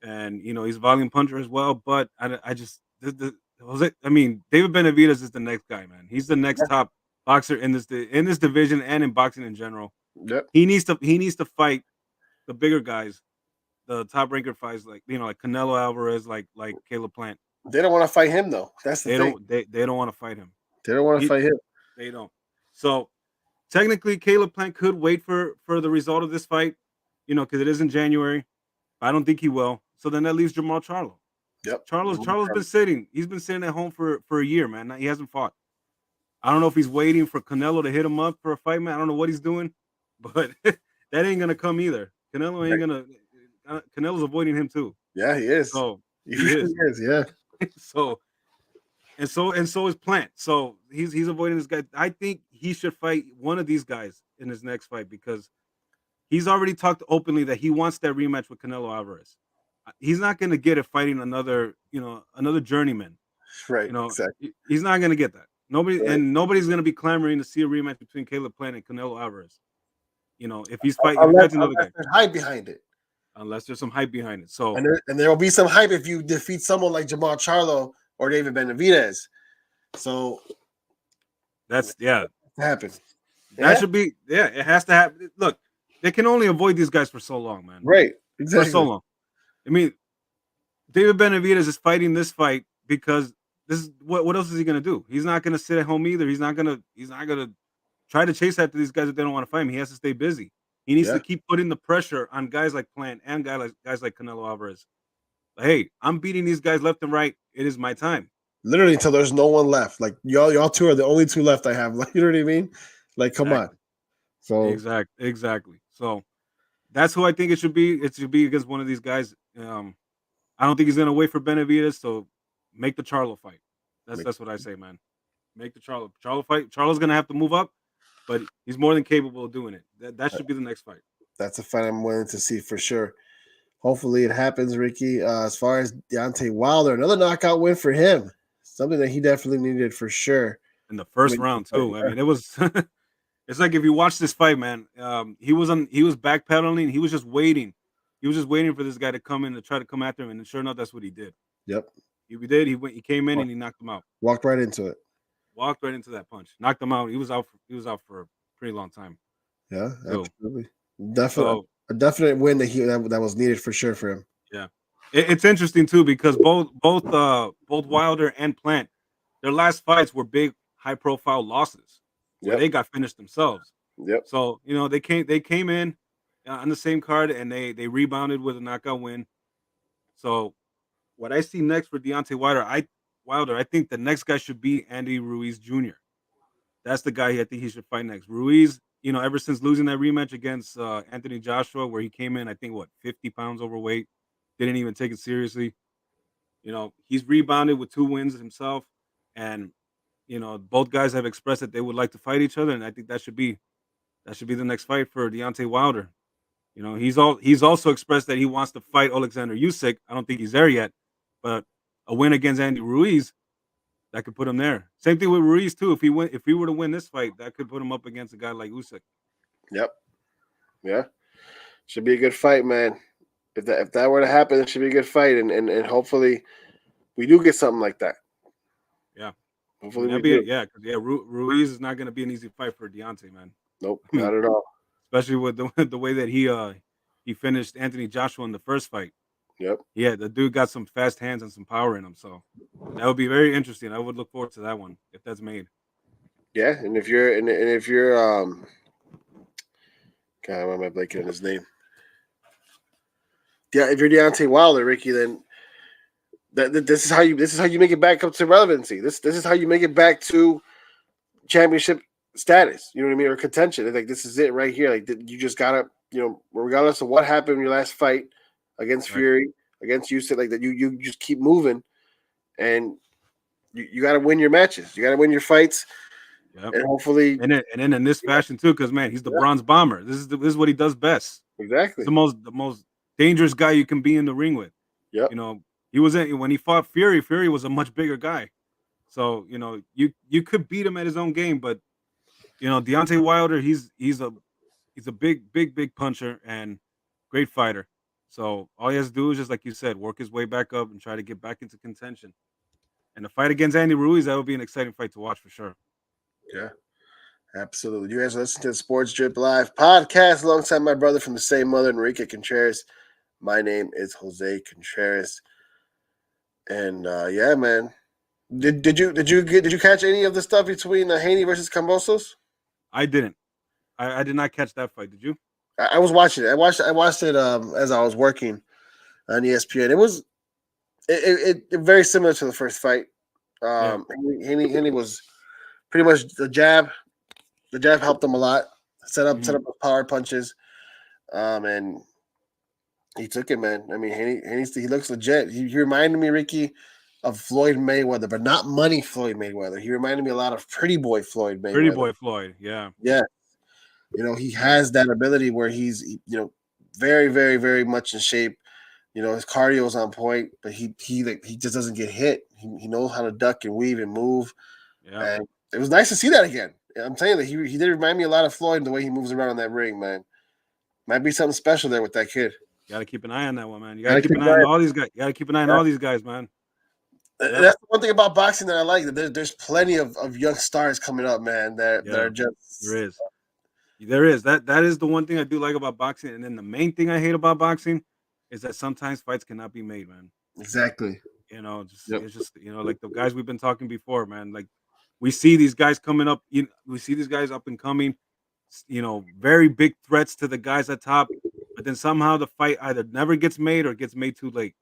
and he's a volume puncher as well. But David Benavidez is the next guy, man. He's the next top boxer in this division and in boxing in general. Yep. He needs to fight the bigger guys. The top ranker fights like Canelo Alvarez, like Caleb Plant. They don't want to fight him though. That's the thing. They don't want to fight him. They don't want to fight him. They don't. So technically, Caleb Plant could wait for the result of this fight, because it is in January. But I don't think he will. So then that leaves Jermall Charlo. Yep. Charlo's been sitting. He's been sitting at home for a year, man. He hasn't fought. I don't know if he's waiting for Canelo to hit him up for a fight, man. I don't know what he's doing, but that ain't gonna come either. Canelo's avoiding him too. Yeah, he is. So he is. Yeah. So is Plant. So he's avoiding this guy. I think he should fight one of these guys in his next fight because he's already talked openly that he wants that rematch with Canelo Alvarez. He's not going to get it fighting another journeyman. Right. Exactly. He's not going to get that. Nobody's going to be clamoring to see a rematch between Caleb Plant and Canelo Alvarez. If he's fighting another guy. There's hype behind it. Unless there's some hype behind it. So and there will be some hype if you defeat someone like Jermall Charlo or David Benavidez. So that's happen. That should be it has to happen. Look, they can only avoid these guys for so long, man. Right. Exactly. For so long. I mean, David Benavidez is fighting this fight because this is what else is he gonna do? He's not gonna sit at home either. He's not gonna try to chase after these guys if they don't want to fight him. He has to stay busy. He needs to Yeah, keep putting the pressure on guys like Plant and guys like Canelo Alvarez. Hey, I'm beating these guys left and right. It is my time. literally until there's no one left. Like y'all two are the only two left I have. Like, you know what I mean? Like, come on. Exactly. So Exactly. So that's who I think it should be. It should be against one of these guys. I don't think he's gonna wait for Benavidez. So make the Charlo fight. That's what I say, man. Make the Charlo fight. Charlo's gonna have to move up, but he's more than capable of doing it. That should be the next fight. that's a fight I'm willing to see for sure. Hopefully it happens, Ricky. As far as Deontay Wilder, another knockout win for him. Something that he definitely needed for sure. In the first round too. I mean, it was. It's like if you watch this fight, man. He was backpedaling. He was just waiting. He was just waiting for this guy to come in to try to come after him, and sure enough, that's what he did. Yep. He did. He came in and he knocked him out. Walked right into it. Walked right into that punch. Knocked him out. He was out for a pretty long time. Yeah, So, absolutely. Definitely so a definite win that was needed for sure for him. yeah, it's interesting too because both Wilder and Plant, their last fights were big, high profile losses where Yep. they got finished themselves. Yep. So they came in on the same card and they rebounded with a knockout win. So what I see next for Deontay Wilder, I think the next guy should be Andy Ruiz Jr. That's the guy I think he should fight next. Ruiz, ever since losing that rematch against Anthony Joshua, where he came in, I think 50 pounds overweight, didn't even take it seriously. He's rebounded with 2 wins himself, and both guys have expressed that they would like to fight each other, and I think that should be the next fight for Deontay Wilder. He's also expressed that he wants to fight Alexander Usyk. I don't think he's there yet, but a win against Andy Ruiz that could put him there. Same thing with Ruiz too. If he were to win this fight, that could put him up against a guy like Usyk. Yep. Yeah. Should be a good fight, man. If that were to happen, it should be a good fight, and hopefully we do get something like that. Yeah. Hopefully that'd we be do. Ruiz is not going to be an easy fight for Deontay, man. Nope, I mean, not at all. Especially with the way that he finished Anthony Joshua in the first fight. Yep. Yeah, the dude got some fast hands and some power in him. So that would be very interesting. I would look forward to that one if that's made. Yeah, and if you're God, why am I blanking on his name? Yeah, if you're Deontay Wilder, Ricky, then this is how you make it back up to relevancy. This is how you make it back to championship status. You know what I mean, or contention. Like, this is it right here. Like, you just gotta, regardless of what happened in your last fight against Fury, against Usyk, like that, you just keep moving, and you got to win your matches. You got to win your fights. Yep. And hopefully, and then in this fashion too, because man, he's the bronze bomber. This is what he does best. Exactly. He's the most dangerous guy you can be in the ring with. Yep. He was when he fought Fury. Fury was a much bigger guy, so you could beat him at his own game. But Deontay Wilder, he's a big puncher and great fighter. So all he has to do is, just like you said, work his way back up and try to get back into contention. And the fight against Andy Ruiz, that would be an exciting fight to watch for sure. Yeah, absolutely. You guys listen to the Sports Drip Live podcast alongside my brother from the same mother, Enrique Contreras. My name is Jose Contreras, and yeah, man. Did you catch any of the stuff between Haney versus Kambosos? I didn't. I did not catch that fight. Did you? I was watching it. I watched it as I was working on ESPN. It was it very similar to the first fight. Haney was pretty much the jab. The jab helped him a lot. Set up with power punches, and he took it, man. I mean, he looks legit. He reminded me, Ricky, of Floyd Mayweather, but not money Floyd Mayweather. He reminded me a lot of Pretty Boy Floyd Mayweather. Pretty Boy Floyd, yeah. Yeah. He has that ability where he's, very, very, very much in shape. His cardio is on point, but he just doesn't get hit. He knows how to duck and weave and move. Yeah. And it was nice to see that again. I'm telling you that he did remind me a lot of Floyd the way he moves around in that ring, man. Might be something special there with that kid. You gotta keep an eye on that one, man. You gotta keep an eye on all these guys. You gotta keep an eye on all these guys, man. Yep. That's the one thing about boxing that I like. That there's plenty of young stars coming up, man. That are just There is. That is the one thing I do like about boxing. And then the main thing I hate about boxing is that sometimes fights cannot be made, man. Exactly. You know, just Yep. it's just like the guys we've been talking before, man. Like we see these guys coming up. We see these guys up and coming. Very big threats to the guys at top, but then somehow the fight either never gets made or gets made too late.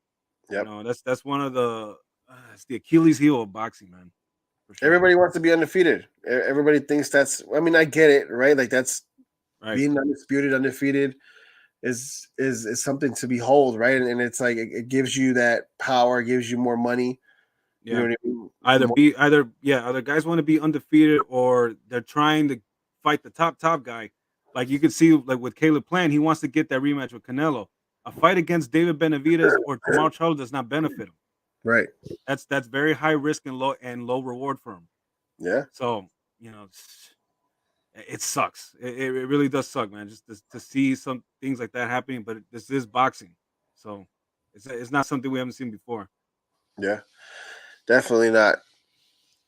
Yep. That's one of the it's the Achilles heel of boxing, man, for sure. Everybody wants to be undefeated. Everybody thinks that's. I mean, I get it, right? Like that's Right. being undisputed, undefeated is something to behold, right? And it's like it gives you that power, gives you more money. You know Yeah. what I mean? Either guys want to be undefeated or they're trying to fight the top guy. Like you can see, like with Caleb Plant, he wants to get that rematch with Canelo. A fight against David Benavidez or Jamal Charlo does not benefit him. Right. That's very high risk and low reward for him. Yeah. So it sucks. It really does suck, man. Just to see some things like that happening. But this is boxing, so it's not something we haven't seen before. Yeah. Definitely not.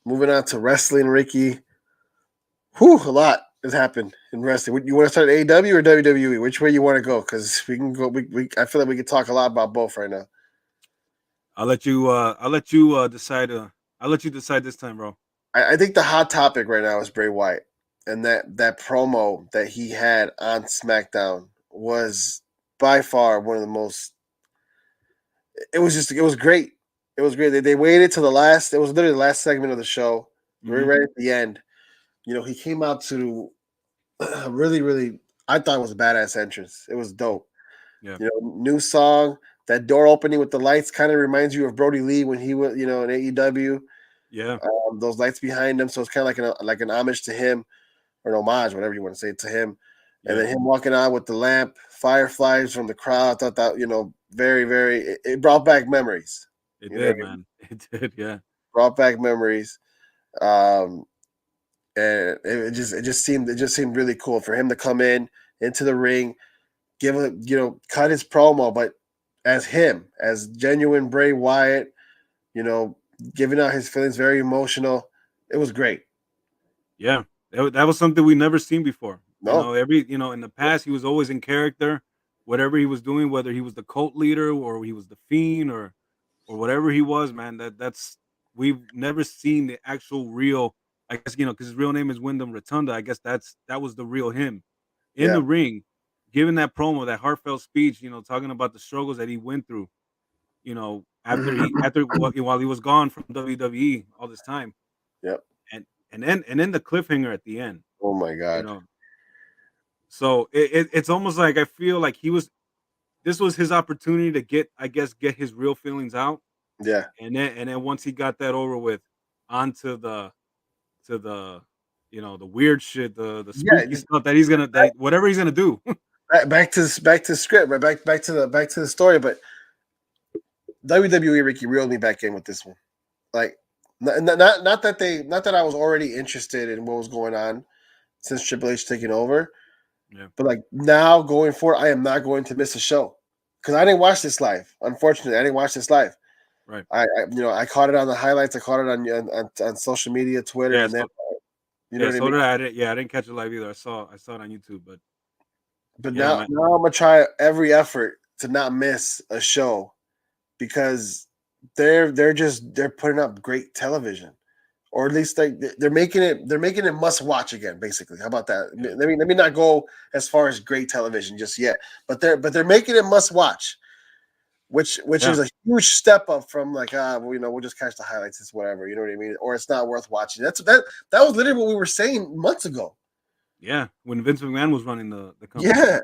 Moving on to wrestling, Ricky. Whew, a lot has happened in wrestling. You want to start at AEW or WWE? Which way you want to go? Because we can go. I feel like we can talk a lot about both right now. I'll let you. I'll let you decide. I'll let you decide this time, bro. I think the hot topic right now is Bray Wyatt, and that promo that he had on SmackDown was by far one of the most. It was great. It was great. They waited to the last. It was literally the last segment of the show. Mhm. Right at the end. He came out to really, really. I thought it was a badass entrance. It was dope. Yeah. New song. That door opening with the lights kind of reminds you of Brody Lee when he was, in AEW. Yeah. Those lights behind him, so it's kind of like an homage to him, or an homage, whatever you want to say, to him. And Yeah. then him walking out with the lamp, fireflies from the crowd. I thought that very, very. It brought back memories. It You know what did, I mean? man. It did. Yeah. Brought back memories. Um, and it just seemed really cool for him to come into the ring, cut his promo, but as genuine Bray Wyatt, giving out his feelings, very emotional. It was great. Yeah. That was something we never seen before. No, In the past he was always in character, whatever he was doing, whether he was the cult leader or he was the fiend or whatever he was, man. That's we've never seen the actual real. I guess because his real name is Wyndham Rotunda. I guess that was the real him in yeah, the ring, giving that promo, that heartfelt speech. Talking about the struggles that he went through. While he was gone from WWE all this time, yep. and then the cliffhanger at the end. Oh my You god, know, so it's almost like I feel like this was his opportunity to get his real feelings out. yeah, And then once he got that over with, onto the weird shit, the yeah. spooky stuff that he's gonna that whatever he's gonna do. Back to the script, right? Back to the story. But WWE Ricky reeled me back in with this one. Like, not that I was already interested in what was going on since Triple H taking over, Yeah. but like now going forward, I am not going to miss a show because I didn't watch this live. Unfortunately, I didn't watch this live. Right. I caught it on the highlights. I caught it on social media, Twitter, Yeah. and then So you know yeah. what I So mean. did I. I didn't catch it live either. I saw it on YouTube, but But yeah, now, man. now I'm gonna try every effort to not miss a show because they're putting up great television, or at least they're making it must watch again. Basically, how about that? Yeah. Let me not go as far as great television just yet, but they're making it must watch, which Yeah. is a huge step up from like we'll just catch the highlights, it's whatever, you know what I mean, or it's not worth watching. That was literally what we were saying months ago. Yeah. When Vince McMahon was running the company, Yeah,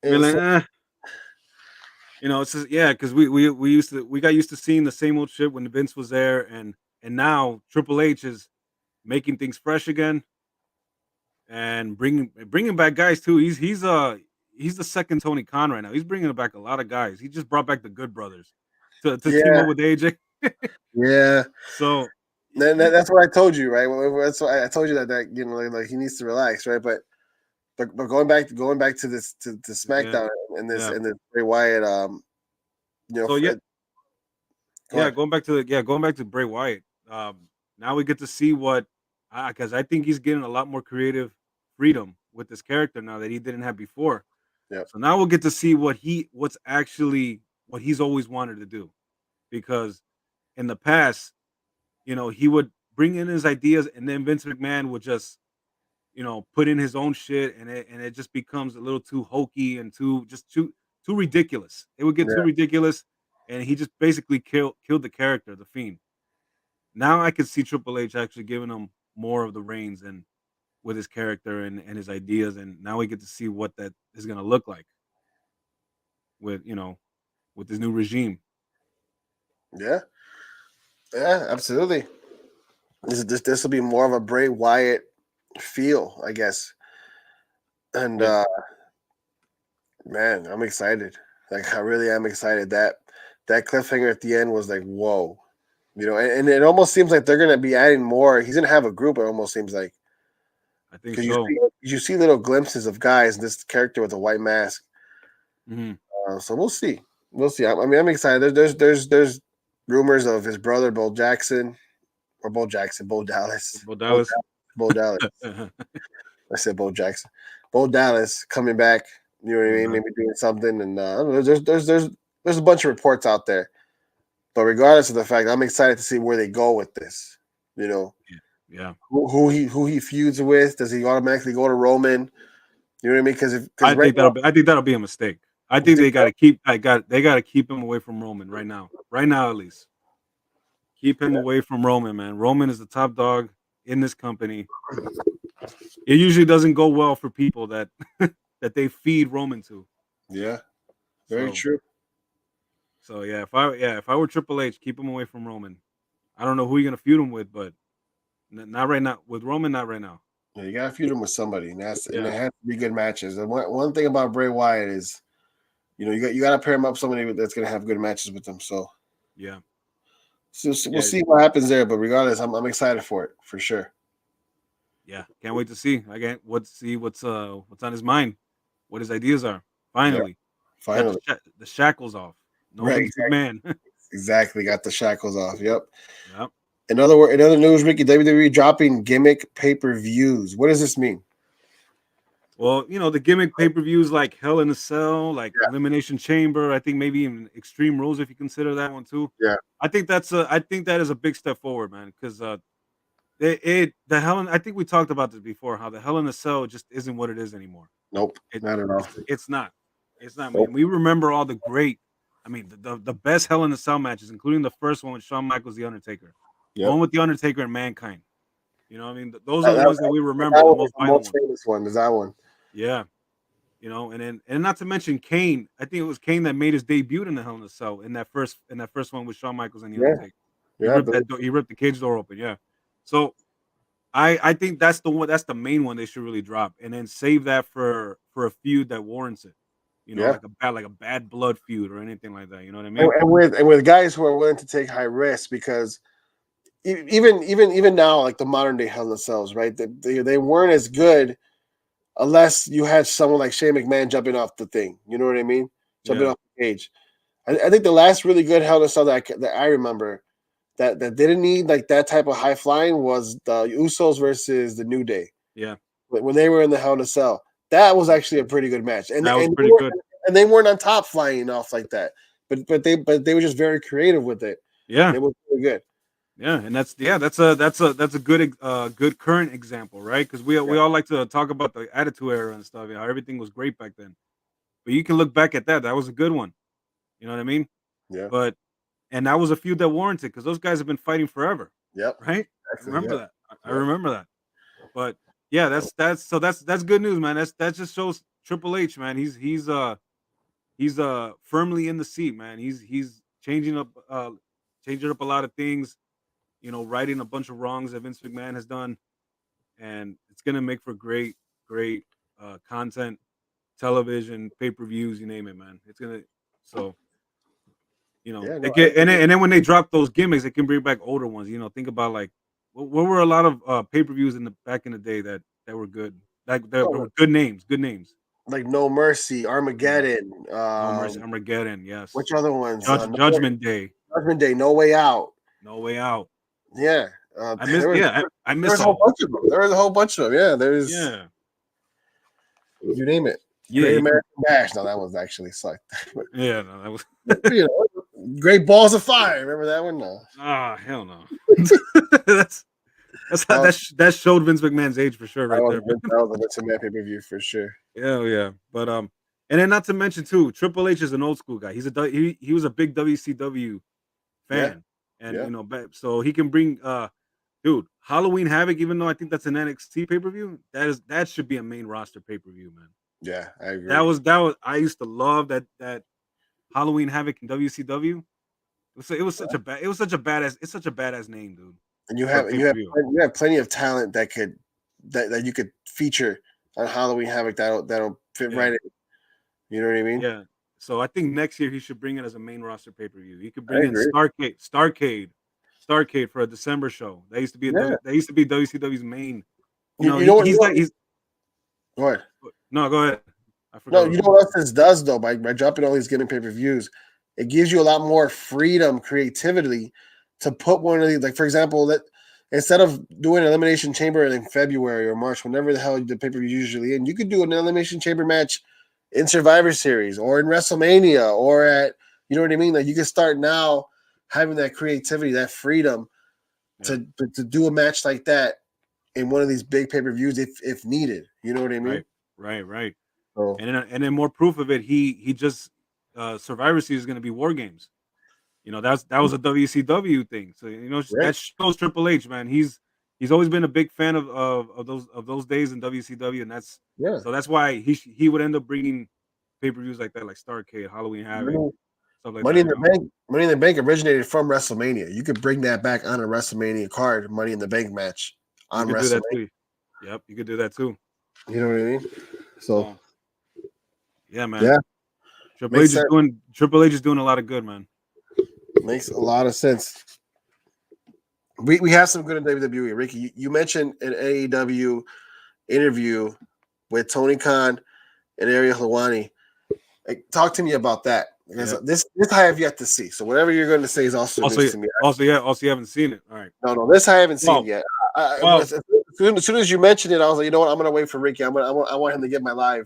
we're and like, so it's just, yeah, because we got used to seeing the same old shit when Vince was there, and now Triple H is making things fresh again and bringing back guys too. He's the second Tony Khan right now. He's bringing back a lot of guys. He just brought back the Good Brothers to team yeah, up with AJ. yeah. So That's what I told you, right? Well, that's why I told you that like he needs to relax, right? But going back to this to yeah, SmackDown and this yeah. and this Bray Wyatt, So yeah, go ahead. going back to Bray Wyatt. Now we get to see what, because I think he's getting a lot more creative freedom with this character now that he didn't have before. Yep. So now we'll get to see what he's always wanted to do. because in the past, he would bring in his ideas, and then Vince McMahon would just, put in his own shit, and it just becomes a little too hokey and too ridiculous. It would get too Yeah. ridiculous, and he just basically killed the character, the Fiend. Now I could see Triple H actually giving him more of the reins and with his character and his ideas, and now we get to see what that is going to look like with with this new regime. Yeah. Yeah, absolutely. This will be more of a Bray Wyatt feel, I guess. And Yeah. man, I'm excited. Like I really am excited. That cliffhanger at the end was like, whoa. And it almost seems like they're gonna be adding more. He's gonna have a group, it almost seems like. I think Because so. you see little glimpses of guys, this character with a white mask. Hmm. So we'll see. We'll see. I mean, I'm excited. There's rumors of his brother, Bo Jackson, or Bo Jackson, Bo Dallas. Bo Dallas. Bo Dallas. I said Bo Jackson. Bo Dallas coming back. You know what I mean? Maybe doing something. And I don't know, there's a bunch of reports out there. But regardless of the fact, I'm excited to see where they go with this. Yeah. Who he feuds with? Does he automatically go to Roman? You know what I mean? Because I think that'll be a mistake. I think they got to keep him away from Roman right now. Right now, at least, keep him away from Roman, man. Roman is the top dog in this company. It usually doesn't go well for people that that they feed Roman to. Yeah, very true. So yeah, if I were Triple H, keep him away from Roman. I don't know who you're gonna feud him with, but not right now. With Roman, not right now. Yeah, you gotta feud him with somebody, and it has to be good matches. And one thing about Bray Wyatt is, you gotta pair him up with somebody that's gonna have good matches with them. So yeah, we'll see what happens there. But regardless, I'm excited for it for sure. Yeah, can't wait to see. I can't see what's on his mind, what his ideas are. Finally, finally, got the shackles off. No right, man. Exactly, got the shackles off. Yep. Yep. In other news, Ricky, WWE dropping gimmick pay-per-views. What does this mean? Well, the gimmick pay-per-views like Hell in a Cell, like Elimination Chamber. I think maybe even Extreme Rules, if you consider that one too. Yeah, I think that is a big step forward, man. Because I think we talked about this before. How the Hell in a Cell just isn't what it is anymore. Nope, not at all. It's not. It's not. Nope. Man. We remember all the great. I mean, the best Hell in a Cell matches, including the first one with Shawn Michaels, The Undertaker. The one with The Undertaker and Mankind. You know what I mean? Those are the ones that we remember. The most famous one is that one. Yeah. And not to mention Kane. I think it was Kane that made his debut in the Hell in a Cell in that first one with Shawn Michaels and The Undertaker. He ripped the cage door open. Yeah. So I think that's the main one they should really drop, and then save that for a feud that warrants it. Like a bad blood feud or anything like that. You know what I mean? And with guys who are willing to take high risks, because even now, like the modern day Hell in a Cells, right? They weren't as good unless you had someone like Shane McMahon jumping off the thing. You know what I mean? Jumping off the cage. I think the last really good Hell in a Cell that I remember that didn't need like that type of high flying was the Usos versus the New Day. Yeah. When they were in the Hell in a Cell, that was actually a pretty good match. And that was pretty good. And they weren't on top flying off like that. But they were just very creative with it. Yeah. It was really good. Yeah, and that's a good current example, right? Because we all like to talk about the Attitude Era and stuff, how everything was great back then. But you can look back at that. That was a good one. You know what I mean? Yeah. And that was a feud that warranted, because those guys have been fighting forever. Yep. Right? That. I remember that. But yeah, that's good news, man. That just shows Triple H, man. He's firmly in the seat, man. He's changing up a lot of things. Righting a bunch of wrongs that Vince McMahon has done, and it's gonna make for great content, television, pay-per-views, you name it, man. It's gonna and then when they drop those gimmicks, it can bring back older ones. Think about like what were a lot of pay-per-views back in the day that were good, like there were good names, like No Mercy, Armageddon, Armageddon, yes. Which other ones? Judgment Day, No Way Out. Yeah. I miss a whole bunch of them. There was a whole bunch of them. Yeah, there's. Yeah. You name it. Yeah. Great American Bash. No, that was actually sucked. Yeah, no, that was. Great Balls of Fire. Remember that one? No. Ah, hell no. that's that showed Vince McMahon's age for sure, right there. That was a Vince McMahon pay-per-view for sure. Yeah. But and then not to mention too, Triple H is an old school guy. He was a big WCW fan, and Yeah. so he can bring dude, Halloween Havoc. Even though I think that's an NXT pay-per-view, that should be a main roster pay-per-view, man. Yeah, I agree. That was I used to love that Halloween Havoc in WCW. It was such a badass name, dude. And you have plenty of talent that you could feature on Halloween Havoc that'll fit right in. You know what I mean? Yeah. So I think next year he should bring it as a main roster pay-per-view. He could bring in Starcade for a December show. That used to be WCW's main. Go ahead. No, go ahead. I forgot. No, you know what else this does though? By dropping all these gimmick pay-per-views, it gives you a lot more freedom, creativity to put one of these. Like for example, that instead of doing an Elimination Chamber in February or March, whenever the hell the pay-per-view usually in, you could do an Elimination Chamber match in Survivor Series or in WrestleMania or at, you know what I mean? Like you can start now having that creativity, that freedom to do a match like that in one of these big pay-per-views if needed. You know what I mean? Right. So, and then more proof of it, he just Survivor Series is going to be War Games. That was a WCW thing. So that shows Triple H, man. He's always been a big fan of those days in WCW, and that's why he would end up bringing pay-per-views like that, like Starrcade, Halloween Havoc, stuff like Money that. Money in the Bank originated from WrestleMania. You could bring that back on a WrestleMania card, Money in the Bank match on WrestleMania. Yep, you could do that too. You know what I mean? So, yeah, man. Yeah, Triple H is doing a lot of good, man. Makes a lot of sense. We have some good in WWE. Ricky, you mentioned an AEW interview with Tony Khan and Ariel Helwani. Talk to me about that. Because this I have yet to see. So whatever you're going to say is also news to me. Also, you haven't seen it. All right. No, this I haven't seen yet. As soon as you mentioned it, I was like, you know what? I'm going to wait for Ricky. I want him to get my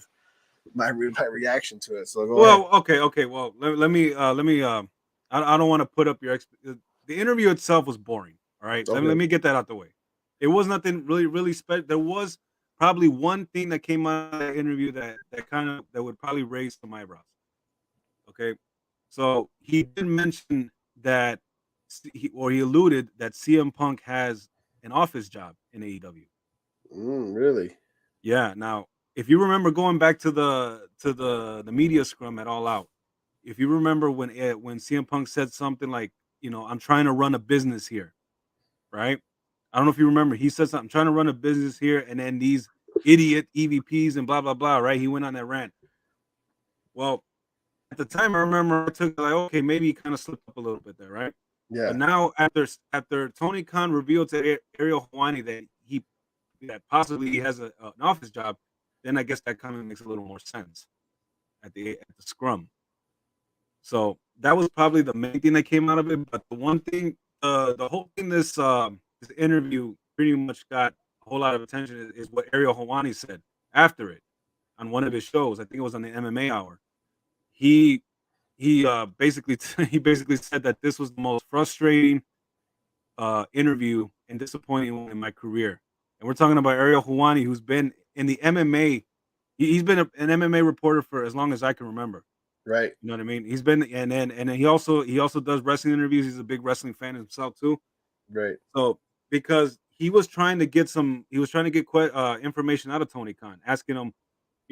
reaction to it. So go ahead. Okay. Well, let me. I don't want to put up your. The interview itself was boring. All right. Okay. Let me get that out the way. It was nothing really special. There was probably one thing that came out of that interview that would probably raise some eyebrows. Okay, so he did mention that he alluded that CM Punk has an office job in AEW. Really? Yeah. Now, if you remember going back to the media scrum at All Out, if you remember when CM Punk said something like, I'm trying to run a business here, right? I don't know if you remember. He said something, I'm trying to run a business here, and then these idiot EVPs and blah blah blah, right? He went on that rant. Well, at the time, I remember I took like, okay, maybe he kind of slipped up a little bit there, right? Yeah. But now after Tony Khan revealed to Ariel Helwani that possibly he has an office job, then I guess that kind of makes a little more sense at the scrum. So that was probably the main thing that came out of it. But the one thing, the whole thing, this interview pretty much got a whole lot of attention is what Ariel Helwani said after it on one of his shows. I think it was on the MMA Hour. He basically said that this was the most frustrating interview and disappointing one in my career. And we're talking about Ariel Helwani, who's been in the MMA. He's been an MMA reporter for as long as I can remember. Right. You know what I mean? He's been and then he also does wrestling interviews. He's a big wrestling fan himself too. Right. So because he was trying to get information out of Tony Khan, asking him,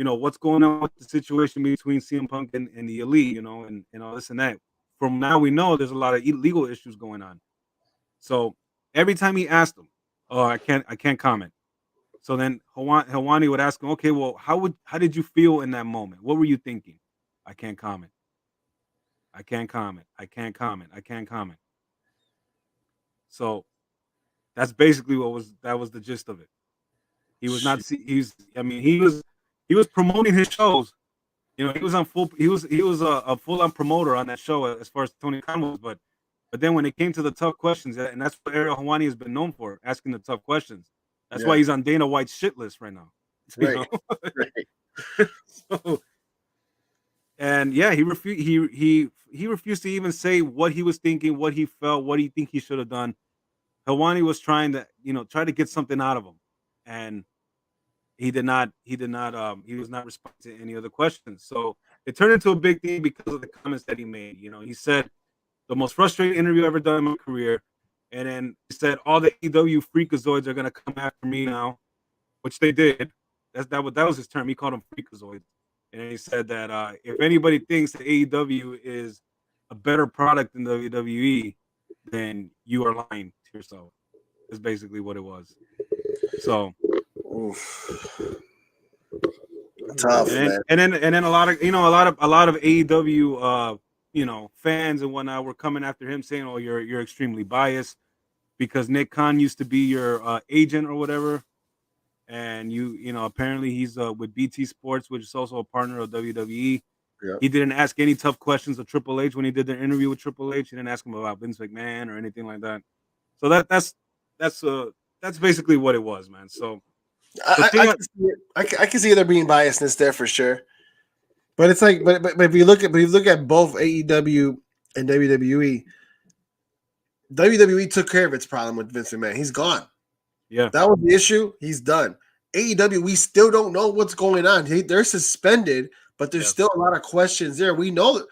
what's going on with the situation between CM Punk and the Elite, and all this and that. From now we know there's a lot of legal issues going on. So every time he asked him, oh, I can't comment. So then Helwani would ask him, okay, well, how did you feel in that moment? What were you thinking? I can't comment. I can't comment. I can't comment. I can't comment. So that's basically that was the gist of it. He was not. He was promoting his shows. He was on full. He was a full-on promoter on that show as far as Tony Khan was. But then when it came to the tough questions, and that's what Ariel Helwani has been known for, asking the tough questions. That's why he's on Dana White's shit list right now. Right. Right. And yeah, he refused to even say what he was thinking, what he felt, what he think he should have done. Helwani was trying to, try to get something out of him, and he was not responding to any other questions. So it turned into a big thing because of the comments that he made. He said the most frustrating interview I've ever done in my career. And then he said all the AEW freakazoids are gonna come after me now, which they did. That was his term. He called them freakazoids. And then he said that if anybody thinks that AEW is a better product than WWE, then you are lying to yourself. Is basically what it was. So Oof. Tough, and man. then a lot of AEW fans and whatnot were coming after him saying, "Oh, you're extremely biased because Nick Khan used to be your agent or whatever, and apparently he's with BT Sports, which is also a partner of WWE. Yeah. He didn't ask any tough questions of Triple H when he did the interview with Triple H. He didn't ask him about Vince McMahon or anything like that. So that's basically what it was, man. So the I thing, can see it. I can see there being biasness there for sure. But it's like, but if you look at both AEW and WWE, WWE took care of its problem with Vince McMahon. He's gone. yeah, That was the issue. He's done. AEW, we still don't know what's going on. They're suspended, but there's yes, still a lot of questions there. We know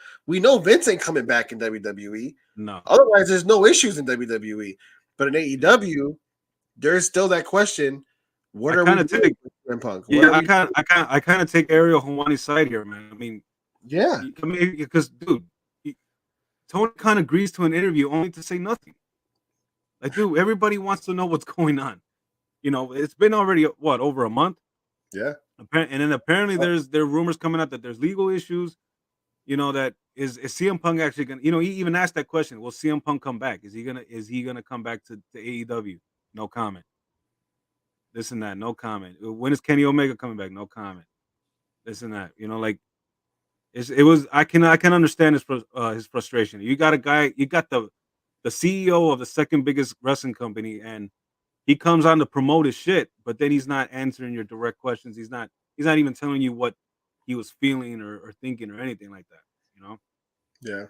Vince ain't coming back in WWE. no, Otherwise, there's no issues in WWE. But in yeah. AEW, there's still that question: what I are we kind of doing take, with CM Punk? What yeah, are we? I kind of take Ariel Hawani's side here, man. I mean, Yeah, because dude, Tony Khan agrees to an interview only to say nothing. Like, dude, everybody wants to know what's going on. It's been already what, over a month, yeah. and then apparently there are rumors coming out that there's legal issues. That is CM Punk actually gonna? He even asked that question. Will CM Punk come back? Is he gonna come back to AEW? No comment. This and that. No comment. When is Kenny Omega coming back? No comment. This and that. Like it was. I can understand his frustration. You got a guy. You got the CEO of the second biggest wrestling company, and he comes on to promote his shit, but then he's not answering your direct questions. He's not even telling you what he was feeling or thinking or anything like that. You know. Yeah.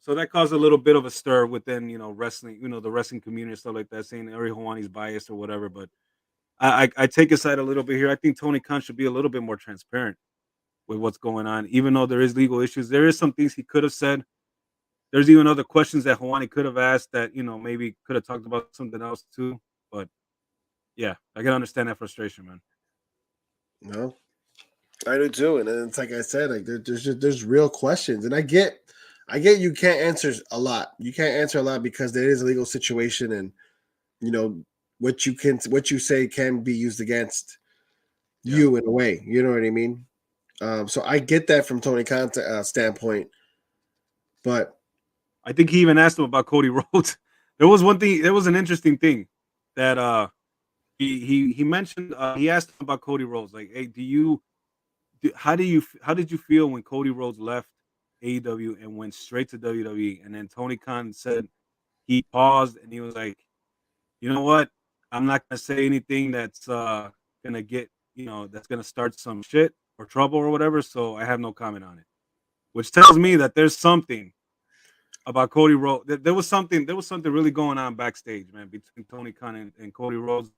So that caused a little bit of a stir within, wrestling, the wrestling community and stuff like that, saying Ari Hawani's biased or whatever. But I take his side a little bit here. I think Tony Khan should be a little bit more transparent with what's going on, even though there is legal issues. There is some things he could have said. There's even other questions that Hawani could have asked that, maybe could have talked about something else too. But yeah, I can understand that frustration, man. No, I do too. And it's like I said, like there's real questions, and I get you can't answer a lot. You can't answer a lot because there is a legal situation, and you know what you say can be used against Yeah. you in a way. You know what I mean? So I get that from Tony Khan's standpoint, but I think he even asked him about Cody Rhodes. There was one thing, there was an interesting thing that he mentioned, he asked him about Cody Rhodes, like, hey, how did you feel when Cody Rhodes left AEW and went straight to WWE? And then Tony Khan said he paused and he was like, you know what? I'm not gonna say anything that's gonna get, that's gonna start some shit or trouble or whatever. So I have no comment on it. Which tells me that there's something about Cody Rhodes. There was something really going on backstage, man, between Tony Khan and Cody Rhodes.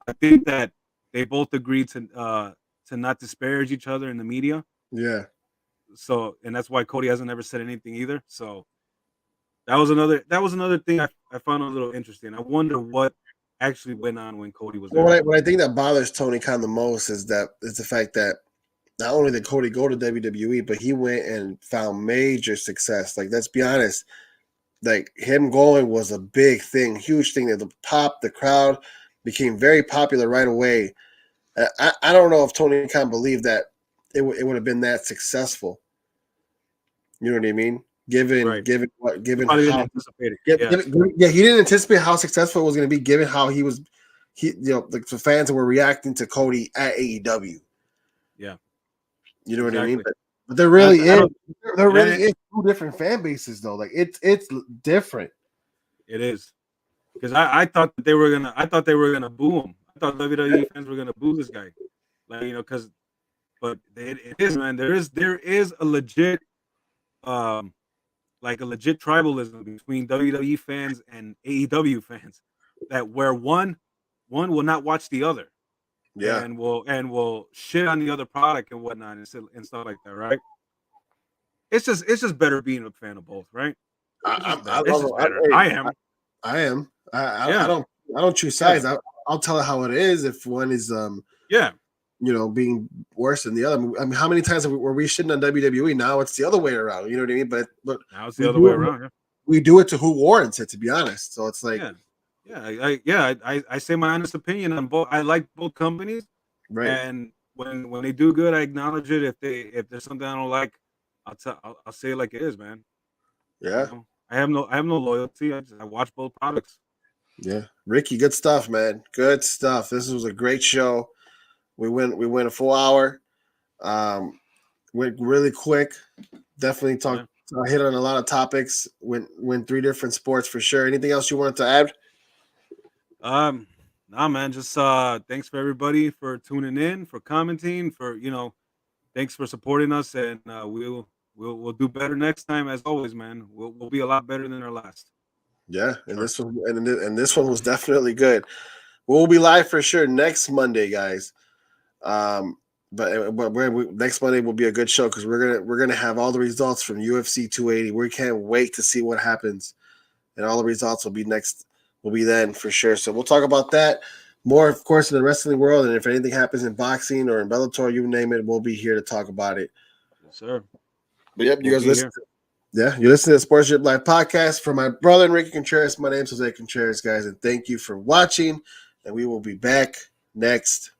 I think that they both agreed to not disparage each other in the media. yeah. So, and that's why Cody hasn't ever said anything either. So that was another thing I found a little interesting. I wonder what actually went on when Cody was Well, there. what I think that bothers Tony Khan the most is the fact that not only did Cody go to WWE, but he went and found major success. Like, let's be honest, like him going was a big thing, huge thing. That the crowd became very popular right away. I don't know if Tony Khan believed that it would have been that successful. You know what I mean? Given Right. given what He given probably didn't how anticipate it. yeah, Yeah. yeah, he didn't anticipate how successful it was going to be, given how the fans were reacting to Cody at AEW. Yeah. You know what I mean? Exactly. But there I, really I is don't. there And really is two different fan bases though. Like it's different. it is because I thought that I thought they were gonna boo him. I thought WWE fans were gonna boo this guy, like because but it is, man. There is a legit like a legit tribalism between WWE fans and AEW fans that where one will not watch the other Yeah, and will shit on the other product and whatnot and stuff like that, right? It's just better being a fan of both, right? It's just I better. It's love just it. better. Hey, I am. I am. Yeah. I don't choose Yeah. sides. I'll tell it how it is. If one is Yeah. being worse than the other. I mean, how many times were we shitting on WWE? Now it's the other way around. You know what I mean? But Now it's we the other do way it. around. Yeah. We do it to who warrants it. To be honest, so it's like Yeah. I say my honest opinion on both. I like both companies, right. and when they do good, I acknowledge it. If there's something I don't like, I'll say it like it is, man. You Yeah, know, I have no loyalty. I watch both products. yeah. Ricky, good stuff, man. Good stuff. This was a great show. We went a full hour. Went really quick. Definitely talked. Yeah. Hit on a lot of topics. Went 3 different sports for sure. Anything else you wanted to add? Nah, man. Just thanks for everybody for tuning in, for commenting, for thanks for supporting us, and we'll do better next time. As always, man. We'll be a lot better than our last. Yeah, and Sure. this one was definitely good. We'll be live for sure next Monday, guys. But next Monday will be a good show because we're gonna have all the results from UFC 280. We can't wait to see what happens, and all the results will be then for sure. So we'll talk about that more, of course, in the wrestling world, and if anything happens in boxing or in Bellator, you name it, we'll be here to talk about it. Yes, sir. But yep, you We'll guys be listen. here. Yeah, you're listening to the Sports Drip Live podcast for my brother Enrique Contreras. My name's Jose Contreras, guys, and thank you for watching. And we will be back next